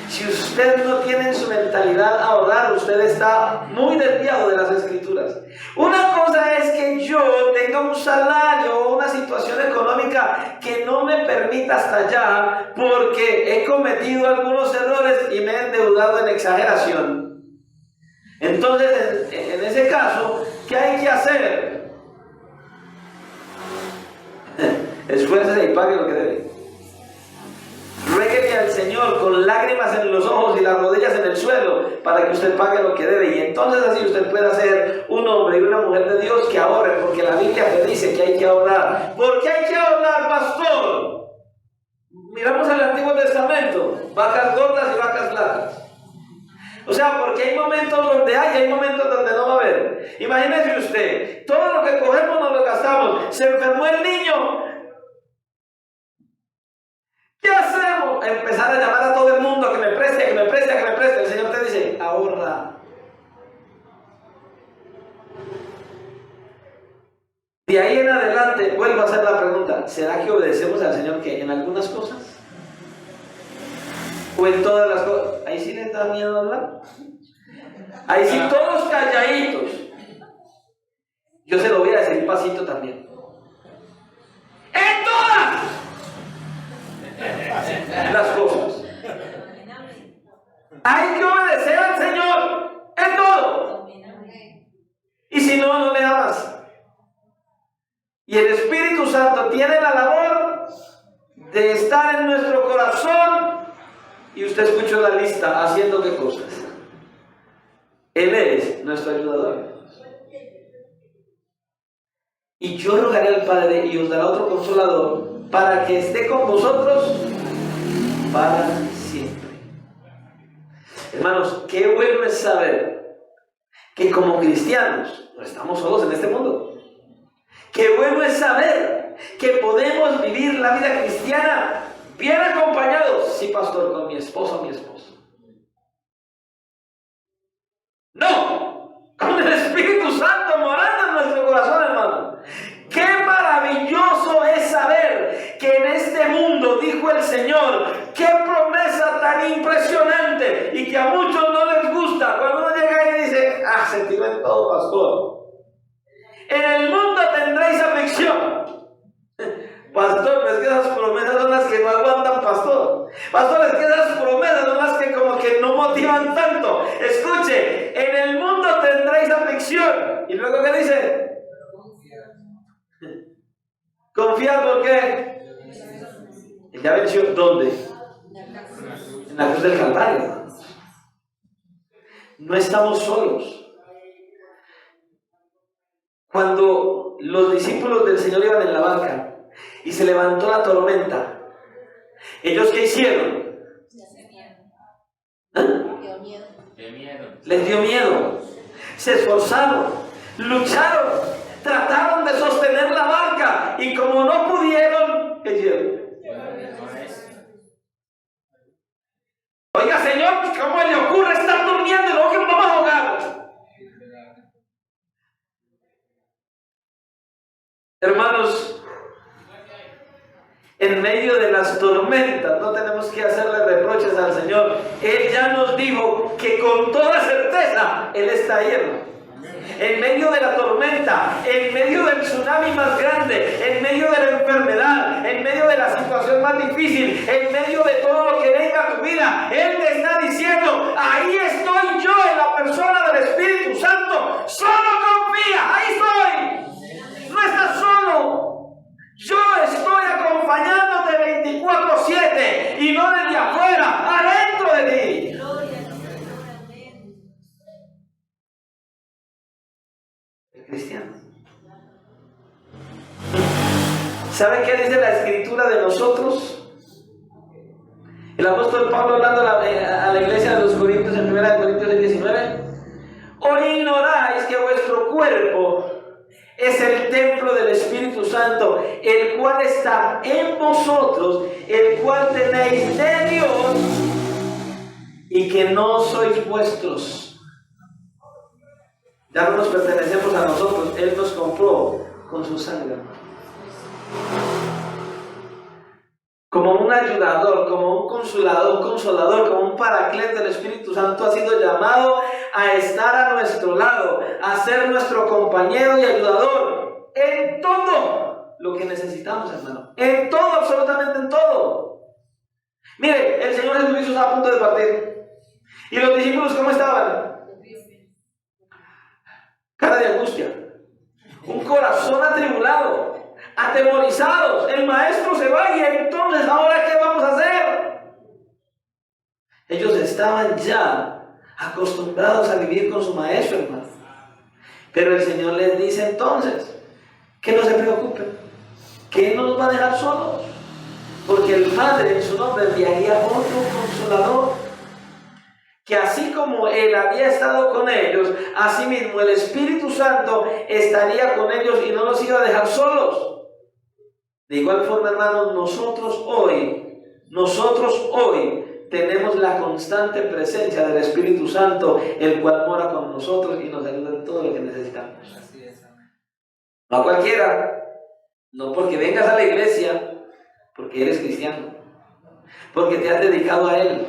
Si usted no tiene en su mentalidad ahorrar, usted está muy desviado de las Escrituras. Una cosa es que yo tenga un salario o una situación económica que no me permita hasta allá porque he cometido algunos errores y me he endeudado en exageración. Entonces, en ese caso, ¿qué hay que hacer? Esfuércese y pague lo que debe. Ruéguele al Señor con lágrimas en los ojos y las rodillas en el suelo para que usted pague lo que debe. Y entonces así usted pueda ser un hombre y una mujer de Dios que ahorre, porque la Biblia te dice que hay que ahorrar. ¿Por qué hay que ahorrar, pastor? Miramos el Antiguo Testamento, vacas gordas y vacas flacas. O sea, porque hay momentos donde hay y hay momentos donde no va a haber. Imagínese usted, todo lo que cogemos nos lo gastamos. Se enfermó el niño. ¿Qué hacemos? Empezar a llamar a todo el mundo a que me preste, a que me preste, a que me preste. El Señor te dice, ahorra. De ahí en adelante, vuelvo a hacer la pregunta, ¿será que obedecemos al Señor que en algunas cosas? ¿O en todas las cosas? Ahí sí les da miedo hablar. Ahí sí todos calladitos. Yo se lo voy a decir pasito también. ¡En todas las cosas! Hay que obedecer al Señor en todo. Y si no, no le amas. Y el Espíritu Santo tiene la labor de estar en nuestro corazón. Y usted escuchó la lista, haciendo qué cosas. Él es nuestro ayudador. Y yo rogaré al Padre y os dará otro consolador para que esté con vosotros para siempre. Hermanos, qué bueno es saber que como cristianos no estamos solos en este mundo. Qué bueno es saber que podemos vivir la vida cristiana bien acompañados. Sí, pastor, con mi esposo o mi esposo. No, con el Espíritu Santo morando en nuestro corazón, hermano. Qué maravilloso es saber que en este mundo, dijo el Señor, qué promesa tan tan impresionante y que a muchos no les gusta. Cuando uno llega y dice, sentimiento todo, pastor. En el mundo tendréis aflicción. Pastor, es que esas promesas son las que no aguantan, pastor. Pastor, es que esas promesas son las que como que no motivan tanto. Escuche, en el mundo tendréis aflicción. ¿Y luego qué dice? Confiar, ¿por qué? Ya venció, ¿dónde? En la cruz del Calvario. No estamos solos. Cuando los discípulos del Señor iban en la barca y se levantó la tormenta, ¿ellos qué hicieron? Les dio miedo. Se esforzaron, lucharon, trataron de sostener la barca y como no pudieron, ¿qué hicieron? Oiga, Señor, ¿cómo le ocurre estar durmiendo y luego que vamos a ahogar? Hermanos, en medio de las tormentas no tenemos que hacerle reproches al Señor. Él ya nos dijo que con toda certeza Él está ahí, hermano. En medio de la tormenta, en medio del tsunami más grande, en medio de la enfermedad, en medio de la situación más difícil, en medio de todo lo que venga a tu vida, Él te está diciendo, ahí estoy yo en la persona del Espíritu Santo, solo confía, ahí estoy, no estás solo, yo estoy acompañándote 24/7 y no desde afuera, adentro de ti. Cristiano. ¿Saben qué dice la Escritura de nosotros? El apóstol Pablo hablando a la iglesia de los Corintios en 1 Corintios 19. ¿O ignoráis que vuestro cuerpo es el templo del Espíritu Santo, el cual está en vosotros, el cual tenéis de Dios y que no sois vuestros? Ya no nos pertenecemos a nosotros, Él nos compró con su sangre. Como un ayudador, como un consolador, como un paracleto del Espíritu Santo ha sido llamado a estar a nuestro lado, a ser nuestro compañero y ayudador en todo lo que necesitamos, hermano. En todo, absolutamente en todo. Mire, el Señor Jesucristo estaba a punto de partir. ¿Y los discípulos cómo estaban? Cara de angustia, un corazón atribulado, atemorizados. El maestro se va y entonces ¿ahora qué vamos a hacer? Ellos estaban ya acostumbrados a vivir con su maestro, hermano. Pero el Señor les dice entonces que no se preocupen, que Él no nos va a dejar solos, porque el Padre en su nombre enviaría otro consolador, que así como Él había estado con ellos, así mismo el Espíritu Santo estaría con ellos y no los iba a dejar solos. De igual forma, hermanos, nosotros hoy tenemos la constante presencia del Espíritu Santo, el cual mora con nosotros y nos ayuda en todo lo que necesitamos. No a cualquiera, no porque vengas a la iglesia, porque eres cristiano, porque te has dedicado a Él,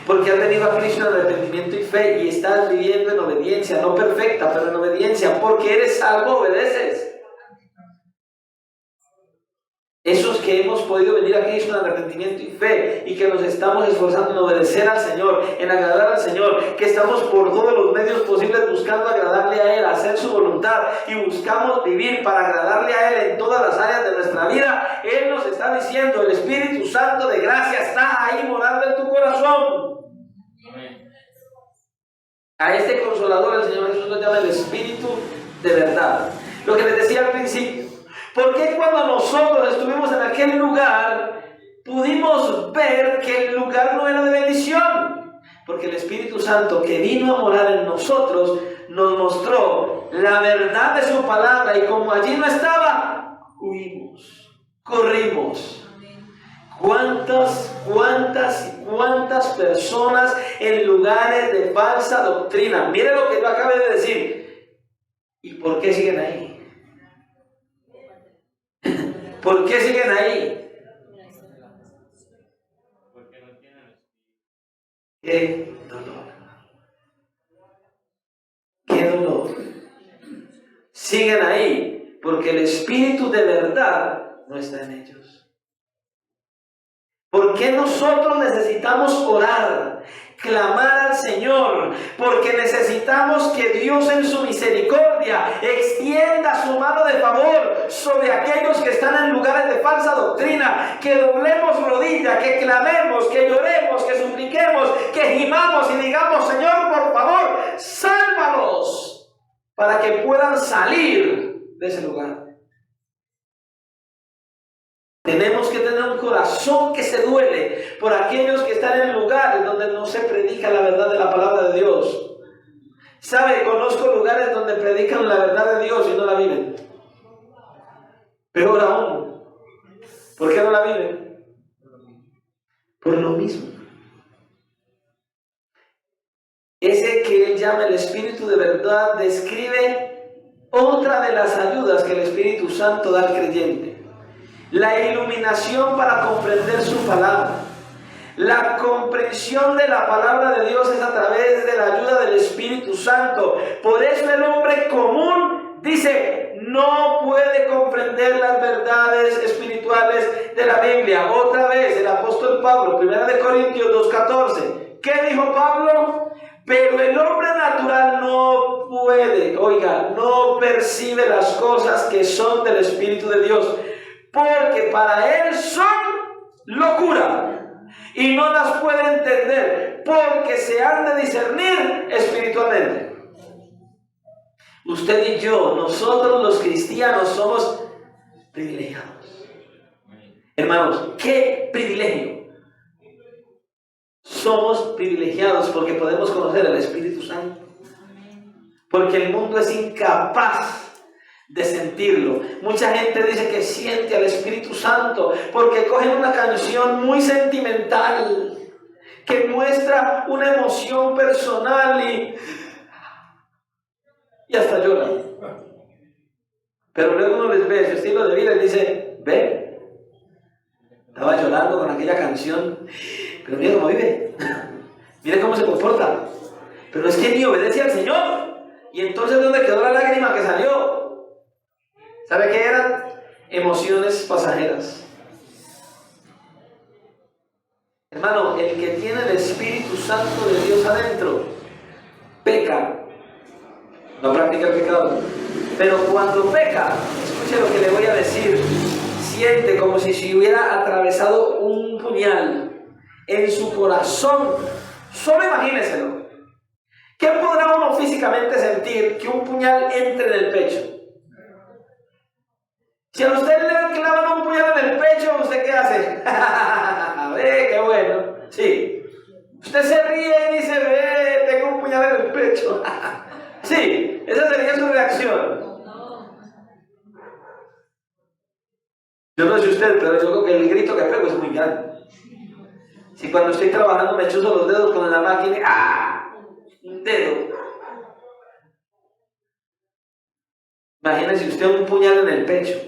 porque has venido a Cristo en arrepentimiento y fe y estás viviendo en obediencia, no perfecta, pero en obediencia, porque eres salvo, obedeces. Esos que hemos podido venir a Cristo en arrepentimiento y fe y que nos estamos esforzando en obedecer al Señor, en agradar al Señor, que estamos por todos los medios posibles buscando agradarle a Él, hacer su voluntad y buscamos vivir para agradarle a Él en todas las áreas de nuestra vida. Él nos está diciendo, el Espíritu Santo de gracia está ahí morando en tu corazón. A este consolador el Señor Jesús lo llama el Espíritu de verdad. Lo que les decía al principio, ¿por qué cuando nosotros estuvimos en aquel lugar pudimos ver que el lugar no era de bendición? Porque el Espíritu Santo que vino a morar en nosotros nos mostró la verdad de su palabra y como allí no estaba, huimos, corrimos. ¿Cuántas personas en lugares de falsa doctrina? Mire lo que yo acabé de decir. ¿Y por qué siguen ahí? ¿Por qué siguen ahí? Qué dolor. Qué dolor. Siguen ahí porque el Espíritu de verdad no está en ellos. ¿Por qué nosotros necesitamos orar, clamar al Señor? Porque necesitamos que Dios en su misericordia extienda su mano de favor sobre aquellos que están en lugares de falsa doctrina, que doblemos rodilla, que clamemos, que lloremos, que supliquemos, que gimamos y digamos: Señor, por favor, sálvalos, para que puedan salir de ese lugar. Tenemos que tener un corazón que se duele por aquellos que están en lugares donde no se predica la verdad de la palabra de Dios. ¿Sabe? Conozco lugares donde predican la verdad de Dios y no la viven. Peor aún. ¿Por qué no la viven? Por lo mismo. Ese que él llama el Espíritu de verdad describe otra de las ayudas que el Espíritu Santo da al creyente. La iluminación para comprender su palabra. La comprensión de la palabra de Dios es a través de la ayuda del Espíritu Santo. Por eso el hombre común dice: no puede comprender las verdades espirituales de la Biblia. Otra vez el apóstol Pablo, 1 Corintios 2:14. ¿Qué dijo Pablo? Pero el hombre natural no puede, no percibe las cosas que son del Espíritu de Dios, porque para él son locura y no las puede entender, porque se han de discernir espiritualmente. Usted y yo, nosotros los cristianos, somos privilegiados. Hermanos, qué privilegio. Somos privilegiados porque podemos conocer al Espíritu Santo, porque el mundo es incapaz de sentirlo. Mucha gente dice que siente al Espíritu Santo porque cogen una canción muy sentimental que muestra una emoción personal y hasta lloran. Pero luego uno les ve su estilo de vida y dice: ve, estaba llorando con aquella canción, pero mira cómo vive, mira cómo se comporta, pero es que ni obedece al Señor. Y entonces, ¿dónde quedó la lágrima que salió? ¿Sabe qué eran? Emociones pasajeras. Hermano, el que tiene el Espíritu Santo de Dios adentro, peca. No practica el pecado. Pero cuando peca, escuche lo que le voy a decir, siente como si se hubiera atravesado un puñal en su corazón. Solo imagíneselo. ¿Qué podrá uno físicamente sentir que un puñal entre en el pecho? Si a usted le clavan un puñal en el pecho, ¿usted qué hace? ¡Ve, qué bueno! Sí. Usted se ríe y dice: ve, tengo un puñal en el pecho. Sí, esa sería su reacción. Yo no sé usted, pero yo creo que el grito que pego es muy grande. Si cuando estoy trabajando me chuzo los dedos con la máquina, ¡ah! Un dedo. Imagínese usted un puñal en el pecho.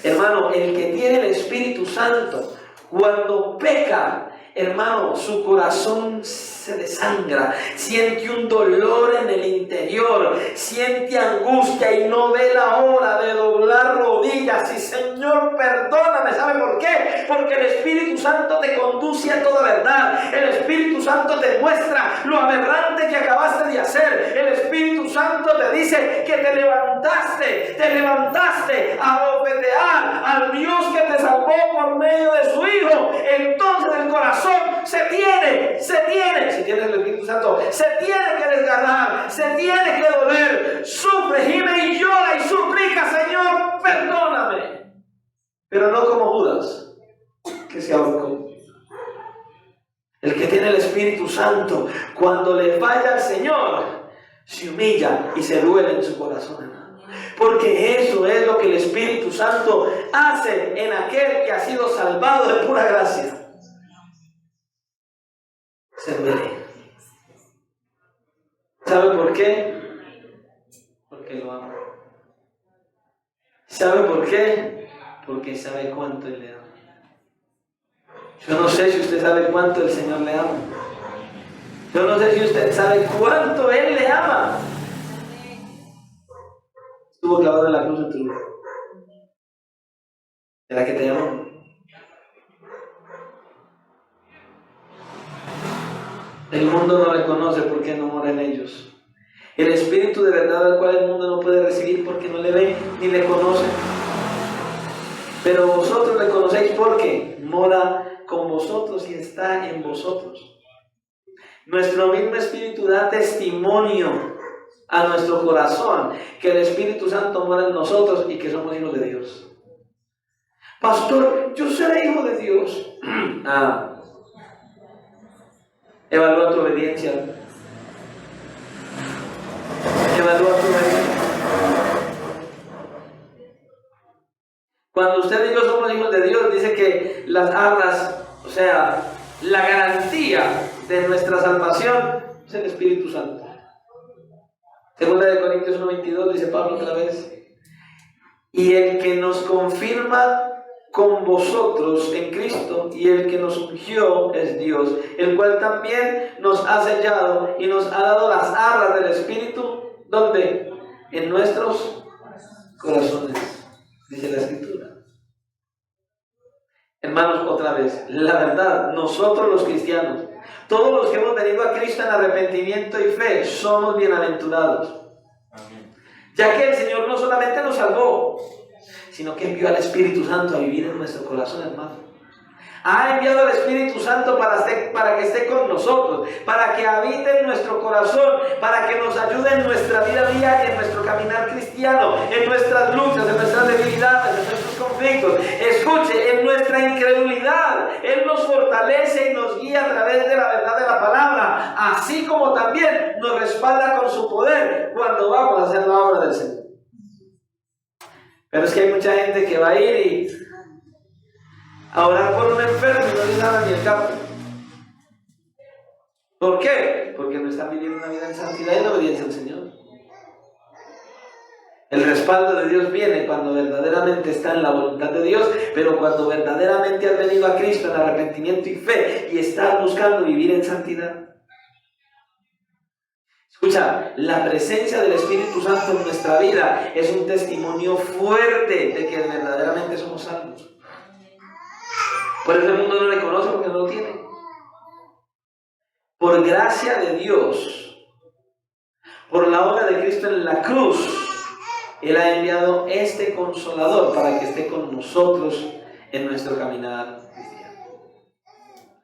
Hermano, el que tiene el Espíritu Santo, cuando peca, hermano, su corazón se desangra, siente un dolor en el interior, siente angustia y no ve la hora de doblar rodillas y: Señor, perdóname. ¿Sabe por qué? Porque el Espíritu Santo te conduce a toda verdad. El Espíritu Santo te muestra lo aberrante que acabaste de hacer. El Espíritu Santo te dice que te levantaste a obediear al Dios que te salvó por medio de su Hijo. Entonces el corazón se tiene, si tienes el Espíritu Santo, se tiene que desgarrar, se tiene que doler, sufre, gime y llora y suplica: Señor, perdóname. Pero no como Judas, que se ahorcó. El que tiene el Espíritu Santo, cuando le falla al Señor, se humilla y se duele en su corazón. Porque eso es lo que el Espíritu Santo hace en aquel que ha sido salvado de pura gracia. Se duele. ¿Sabe por qué? Porque lo ama. ¿Sabe por qué? Porque sabe cuánto Él le ama. Yo no sé si usted sabe cuánto el Señor le ama. Yo no sé si usted sabe cuánto Él le ama. Estuvo clavado en la cruz en tu lugar. ¿Será que te amó? El mundo no le conoce porque no mora en ellos. El Espíritu de verdad al cual el mundo no puede recibir porque no le ve ni le conoce. Pero vosotros le conocéis porque mora con vosotros y está en vosotros. Nuestro mismo Espíritu da testimonio a nuestro corazón que el Espíritu Santo mora en nosotros y que somos hijos de Dios. Pastor, yo seré hijo de Dios. Evalúa tu obediencia. Evalúa tu obediencia. Cuando usted y yo somos hijos de Dios, dice que las arras, o sea, la garantía de nuestra salvación es el Espíritu Santo. Segunda de Corintios 1:22 dice Pablo otra vez. Y el que nos confirma con vosotros en Cristo y el que nos ungió es Dios, el cual también nos ha sellado y nos ha dado las arras del Espíritu, ¿dónde? En nuestros corazones, dice la Escritura. Hermanos, otra vez, la verdad, nosotros los cristianos, todos los que hemos venido a Cristo en arrepentimiento y fe, somos bienaventurados. Amén. Ya que el Señor no solamente nos salvó, sino que envió al Espíritu Santo a vivir en nuestro corazón, hermano. Ha enviado al Espíritu Santo para que esté con nosotros, para que habite en nuestro corazón, para que nos ayude en nuestra vida diaria, en nuestro caminar cristiano, en nuestras luchas, en nuestras debilidades, en nuestros conflictos. Escuche, en nuestra incredulidad, Él nos fortalece y nos guía a través de la verdad de la palabra, así como también nos respalda con su poder cuando vamos a hacer la obra del Señor. Pero es que hay mucha gente que va a ir a orar por un enfermo y no le dan ni el campo. ¿Por qué? Porque no están viviendo una vida en santidad y en obediencia al Señor. El respaldo de Dios viene cuando verdaderamente está en la voluntad de Dios, pero cuando verdaderamente has venido a Cristo en arrepentimiento y fe y estás buscando vivir en santidad. Escucha, la presencia del Espíritu Santo en nuestra vida es un testimonio fuerte de que verdaderamente somos salvos. Por eso el mundo no le conoce porque no lo tiene. Por gracia de Dios, por la obra de Cristo en la cruz, Él ha enviado este Consolador para que esté con nosotros en nuestro caminar cristiano.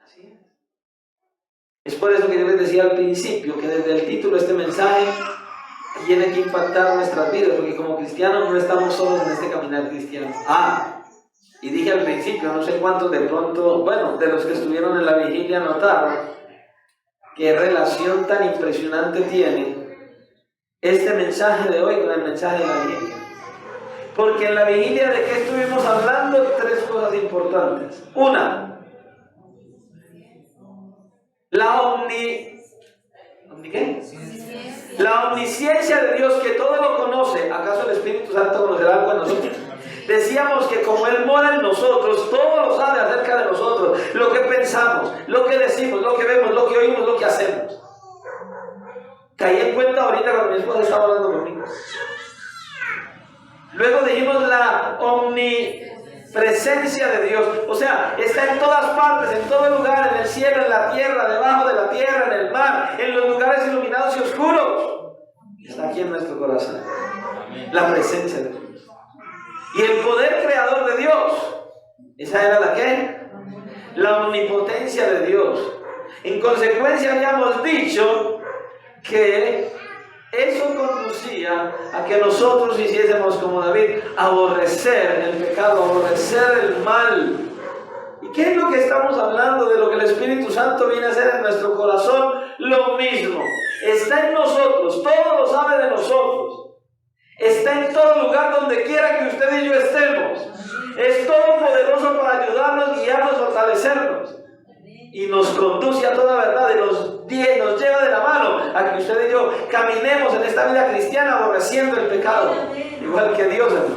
Así es. Es por eso que yo les decía al principio que desde el título de este mensaje tiene que impactar nuestras vidas, porque como cristianos no estamos solos en este caminar cristiano. Y dije al principio, no sé cuántos de pronto, bueno, de los que estuvieron en la vigilia notaron qué relación tan impresionante tiene este mensaje de hoy con el mensaje de la vigilia. Porque en la vigilia, ¿de qué estuvimos hablando? Tres cosas importantes. Una, la omnisciencia de Dios, que todo lo conoce. ¿Acaso el Espíritu Santo conocerá algo de nosotros? Decíamos que como Él mora en nosotros, todo lo sabe acerca de nosotros, lo que pensamos, lo que decimos, lo que vemos, lo que oímos, lo que hacemos. Caí en cuenta ahorita cuando mi esposa estaba hablando conmigo. Luego dijimos la omnipresencia de Dios, o sea, está en todas partes, en todo lugar, en el cielo, en la tierra, debajo de la tierra, en el mar, en los lugares iluminados y oscuros. Está aquí en nuestro corazón, la presencia de Dios. Y el poder creador de Dios, ¿esa era la qué? La omnipotencia de Dios. En consecuencia habíamos dicho que eso conducía a que nosotros hiciésemos como David, aborrecer el pecado, aborrecer el mal. ¿Y qué es lo que estamos hablando? De lo que el Espíritu Santo viene a hacer en nuestro corazón. Lo mismo, está en nosotros, todo lo sabe de nosotros. Está en todo lugar donde quiera que usted y yo estemos. Es todopoderoso para ayudarnos, guiarnos, fortalecernos. Y nos conduce a toda verdad y nos lleva de la mano a que usted y yo caminemos en esta vida cristiana aborreciendo el pecado, igual que Dios, hermano.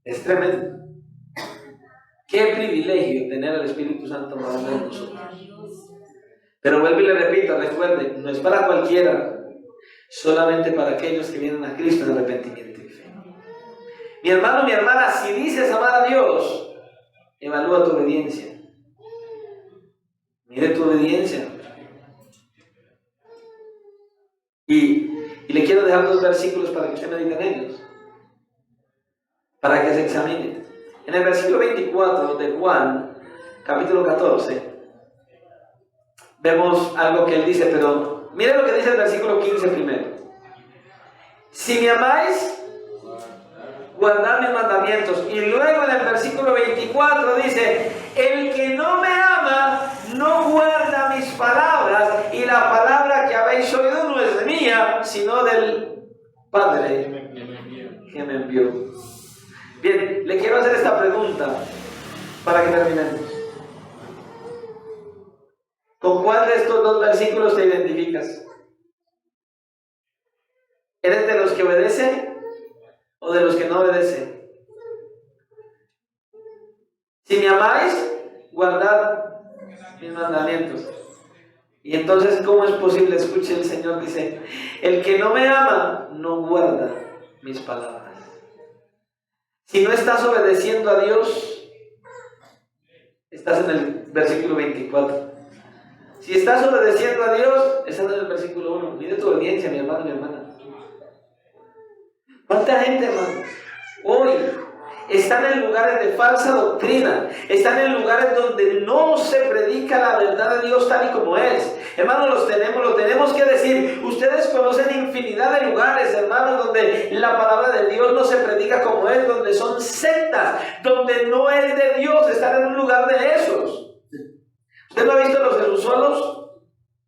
Es tremendo. Qué privilegio tener al Espíritu Santo morando en nosotros. Pero vuelvo y le repito, recuerde, no es para cualquiera, solamente para aquellos que vienen a Cristo en arrepentimiento y fe. Mi hermano, mi hermana, si dices amar a Dios, evalúa tu obediencia. Mire tu obediencia. Y le quiero dejar 2 versículos para que usted medite en ellos, para que se examine. En el versículo 24 de Juan, capítulo 14, vemos algo que él dice, pero mire lo que dice el versículo 15 primero. Si me amáis, guardad mis mandamientos. Y luego en el versículo 24 dice, el que no me ama, no guarda mis palabras, y la palabra que habéis oído no es mía, sino del Padre que me envió. Bien, le quiero hacer esta pregunta para que terminemos. ¿Con cuál de estos 2 versículos te identificas? ¿Eres de los que obedecen o de los que no obedecen? Si me amáis, guardad mis mandamientos. Y entonces, ¿cómo es posible? Escuche, el Señor dice, el que no me ama, no guarda mis palabras. Si no estás obedeciendo a Dios, estás en el versículo 24. Si estás obedeciendo a Dios, estás en el versículo 1. Mire tu obediencia, mi hermano, mi hermana. ¿Cuánta gente, hermano, hoy están en lugares de falsa doctrina? Están en lugares donde no se predica la verdad de Dios tal y como es. Hermanos, lo tenemos que decir. Ustedes conocen infinidad de lugares, hermanos, donde la palabra de Dios no se predica como es, donde son sectas, donde no es de Dios. Están en un lugar de esos. ¿Usted no ha visto los Jerusolos?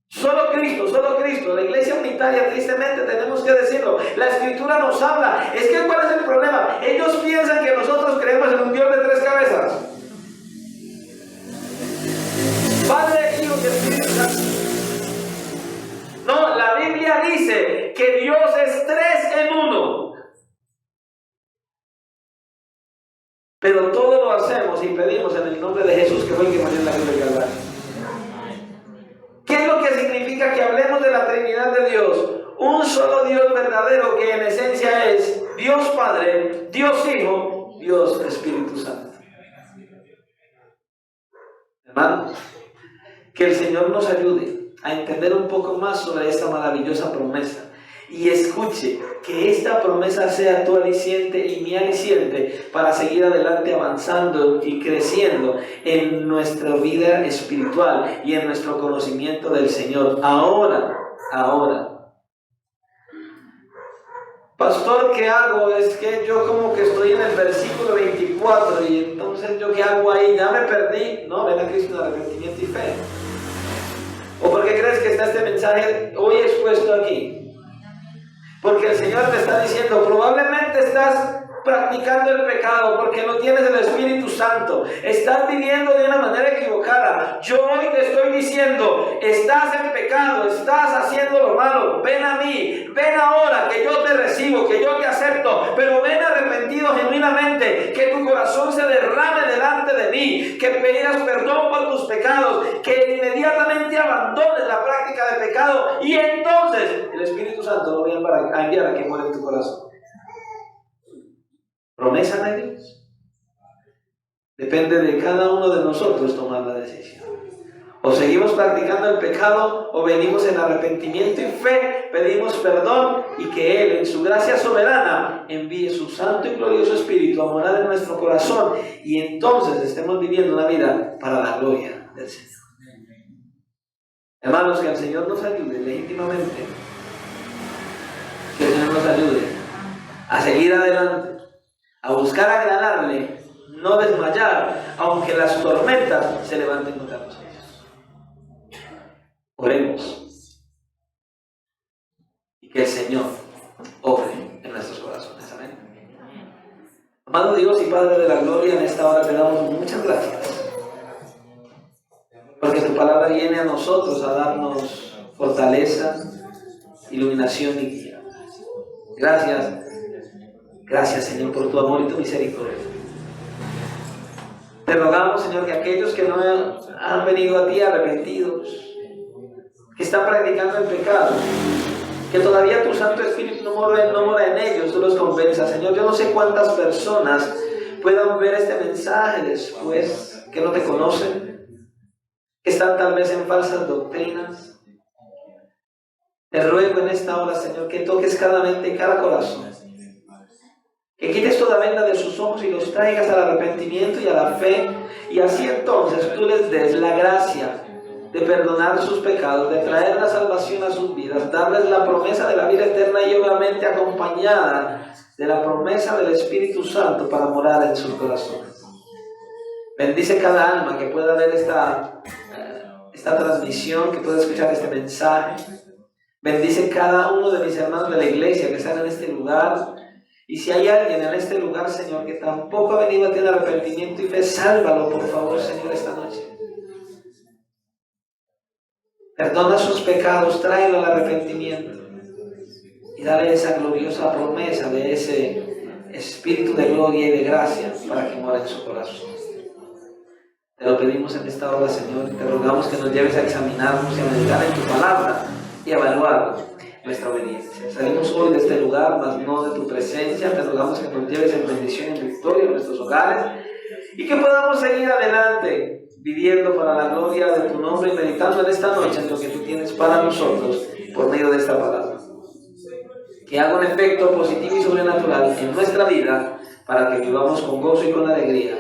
Solo Cristo, solo Cristo. La iglesia unitaria, tristemente tenemos que decirlo, la escritura nos habla. Es que ¿cuál es el problema? Ellos piensan que nosotros creemos en un Dios de 3 cabezas. Padre, Hijo y Espíritu Santo. No, la Biblia dice que Dios es 3 en 1. Pero todo lo hacemos y pedimos en el nombre de Jesús, que fue el que murió en la cruz del Calvario. ¿Qué es lo que significa que hablemos de la Trinidad de Dios? Un solo Dios verdadero que en esencia es Dios Padre, Dios Hijo, Dios Espíritu Santo. Hermanos, que el Señor nos ayude a entender un poco más sobre esta maravillosa promesa. Y escuche, que esta promesa sea tu aliciente y mi aliciente para seguir adelante avanzando y creciendo en nuestra vida espiritual y en nuestro conocimiento del Señor. Ahora. Pastor, ¿qué hago? Es que yo como que estoy en el versículo 24 y entonces ¿yo qué hago ahí? ¿Ya me perdí? No, ven a Cristo en arrepentimiento y fe. ¿O por qué crees que está este mensaje hoy expuesto aquí? Porque el Señor te está diciendo, probablemente estás practicando el pecado porque no tienes el Espíritu Santo, estás viviendo de una manera equivocada. Yo hoy te estoy diciendo, estás en pecado, estás haciendo lo malo, ven a mí, ven ahora, que yo te recibo, que yo te acepto, pero ven arrepentido genuinamente, que tu corazón se derrame delante de mí, que pidas perdón por tus pecados, que inmediatamente abandones la práctica de pecado, y entonces el Espíritu Santo lo voy a enviar a que muera en tu corazón. ¿Promesa de Dios? Depende de cada uno de nosotros tomar la decisión. O seguimos practicando el pecado, o venimos en arrepentimiento y fe, pedimos perdón, y que Él, en su gracia soberana, envíe su santo y glorioso Espíritu a morar en nuestro corazón, y entonces estemos viviendo una vida para la gloria del Señor. Hermanos, que el Señor nos ayude legítimamente, que el Señor nos ayude a seguir adelante, a buscar agradarle, no desmayar, aunque las tormentas se levanten contra nosotros. Oremos y que el Señor obre en nuestros corazones. Amén. Amado Dios y Padre de la gloria, en esta hora te damos muchas gracias, porque tu palabra viene a nosotros a darnos fortaleza, iluminación y guía. Gracias, Señor, por tu amor y tu misericordia. Te rogamos, Señor, que aquellos que no han venido a ti arrepentidos, que están practicando el pecado, que todavía tu Santo Espíritu no mora en ellos, tú los convenzas. Señor, yo no sé cuántas personas puedan ver este mensaje después, que no te conocen, que están tal vez en falsas doctrinas. Te ruego en esta hora, Señor, que toques cada mente y cada corazón, que quites toda venda de sus ojos y los traigas al arrepentimiento y a la fe, y así entonces tú les des la gracia de perdonar sus pecados, de traer la salvación a sus vidas, darles la promesa de la vida eterna y obviamente acompañada de la promesa del Espíritu Santo para morar en sus corazones. Bendice cada alma que pueda ver esta transmisión, que pueda escuchar este mensaje. Bendice cada uno de mis hermanos de la iglesia que están en este lugar. Y si hay alguien en este lugar, Señor, que tampoco ha venido a tener arrepentimiento y fe, sálvalo, por favor, Señor, esta noche. Perdona sus pecados, tráelo al arrepentimiento y dale esa gloriosa promesa de ese Espíritu de gloria y de gracia para que mora en su corazón. Te lo pedimos en esta hora, Señor, y te rogamos que nos lleves a examinarnos y a meditar en tu palabra y a evaluar nuestra obediencia. Salimos hoy de este lugar, mas no de tu presencia. Te rogamos que nos lleves en bendición y en victoria en nuestros hogares y que podamos seguir adelante viviendo para la gloria de tu nombre y meditando en esta noche en lo que tú tienes para nosotros por medio de esta palabra. Que haga un efecto positivo y sobrenatural en nuestra vida para que vivamos con gozo y con alegría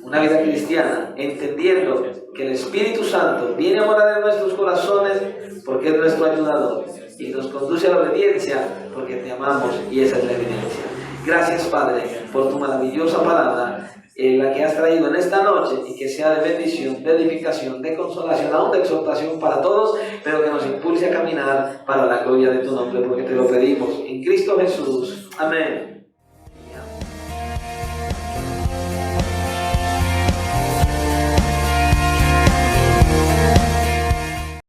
una vida cristiana, entendiendo que el Espíritu Santo viene a morar en nuestros corazones porque es nuestro ayudador y nos conduce a la obediencia porque te amamos y esa es la evidencia. Gracias, Padre, por tu maravillosa palabra, la que has traído en esta noche, y que sea de bendición, de edificación, de consolación, aún de exhortación para todos, pero que nos impulse a caminar para la gloria de tu nombre, porque te lo pedimos en Cristo Jesús. Amén.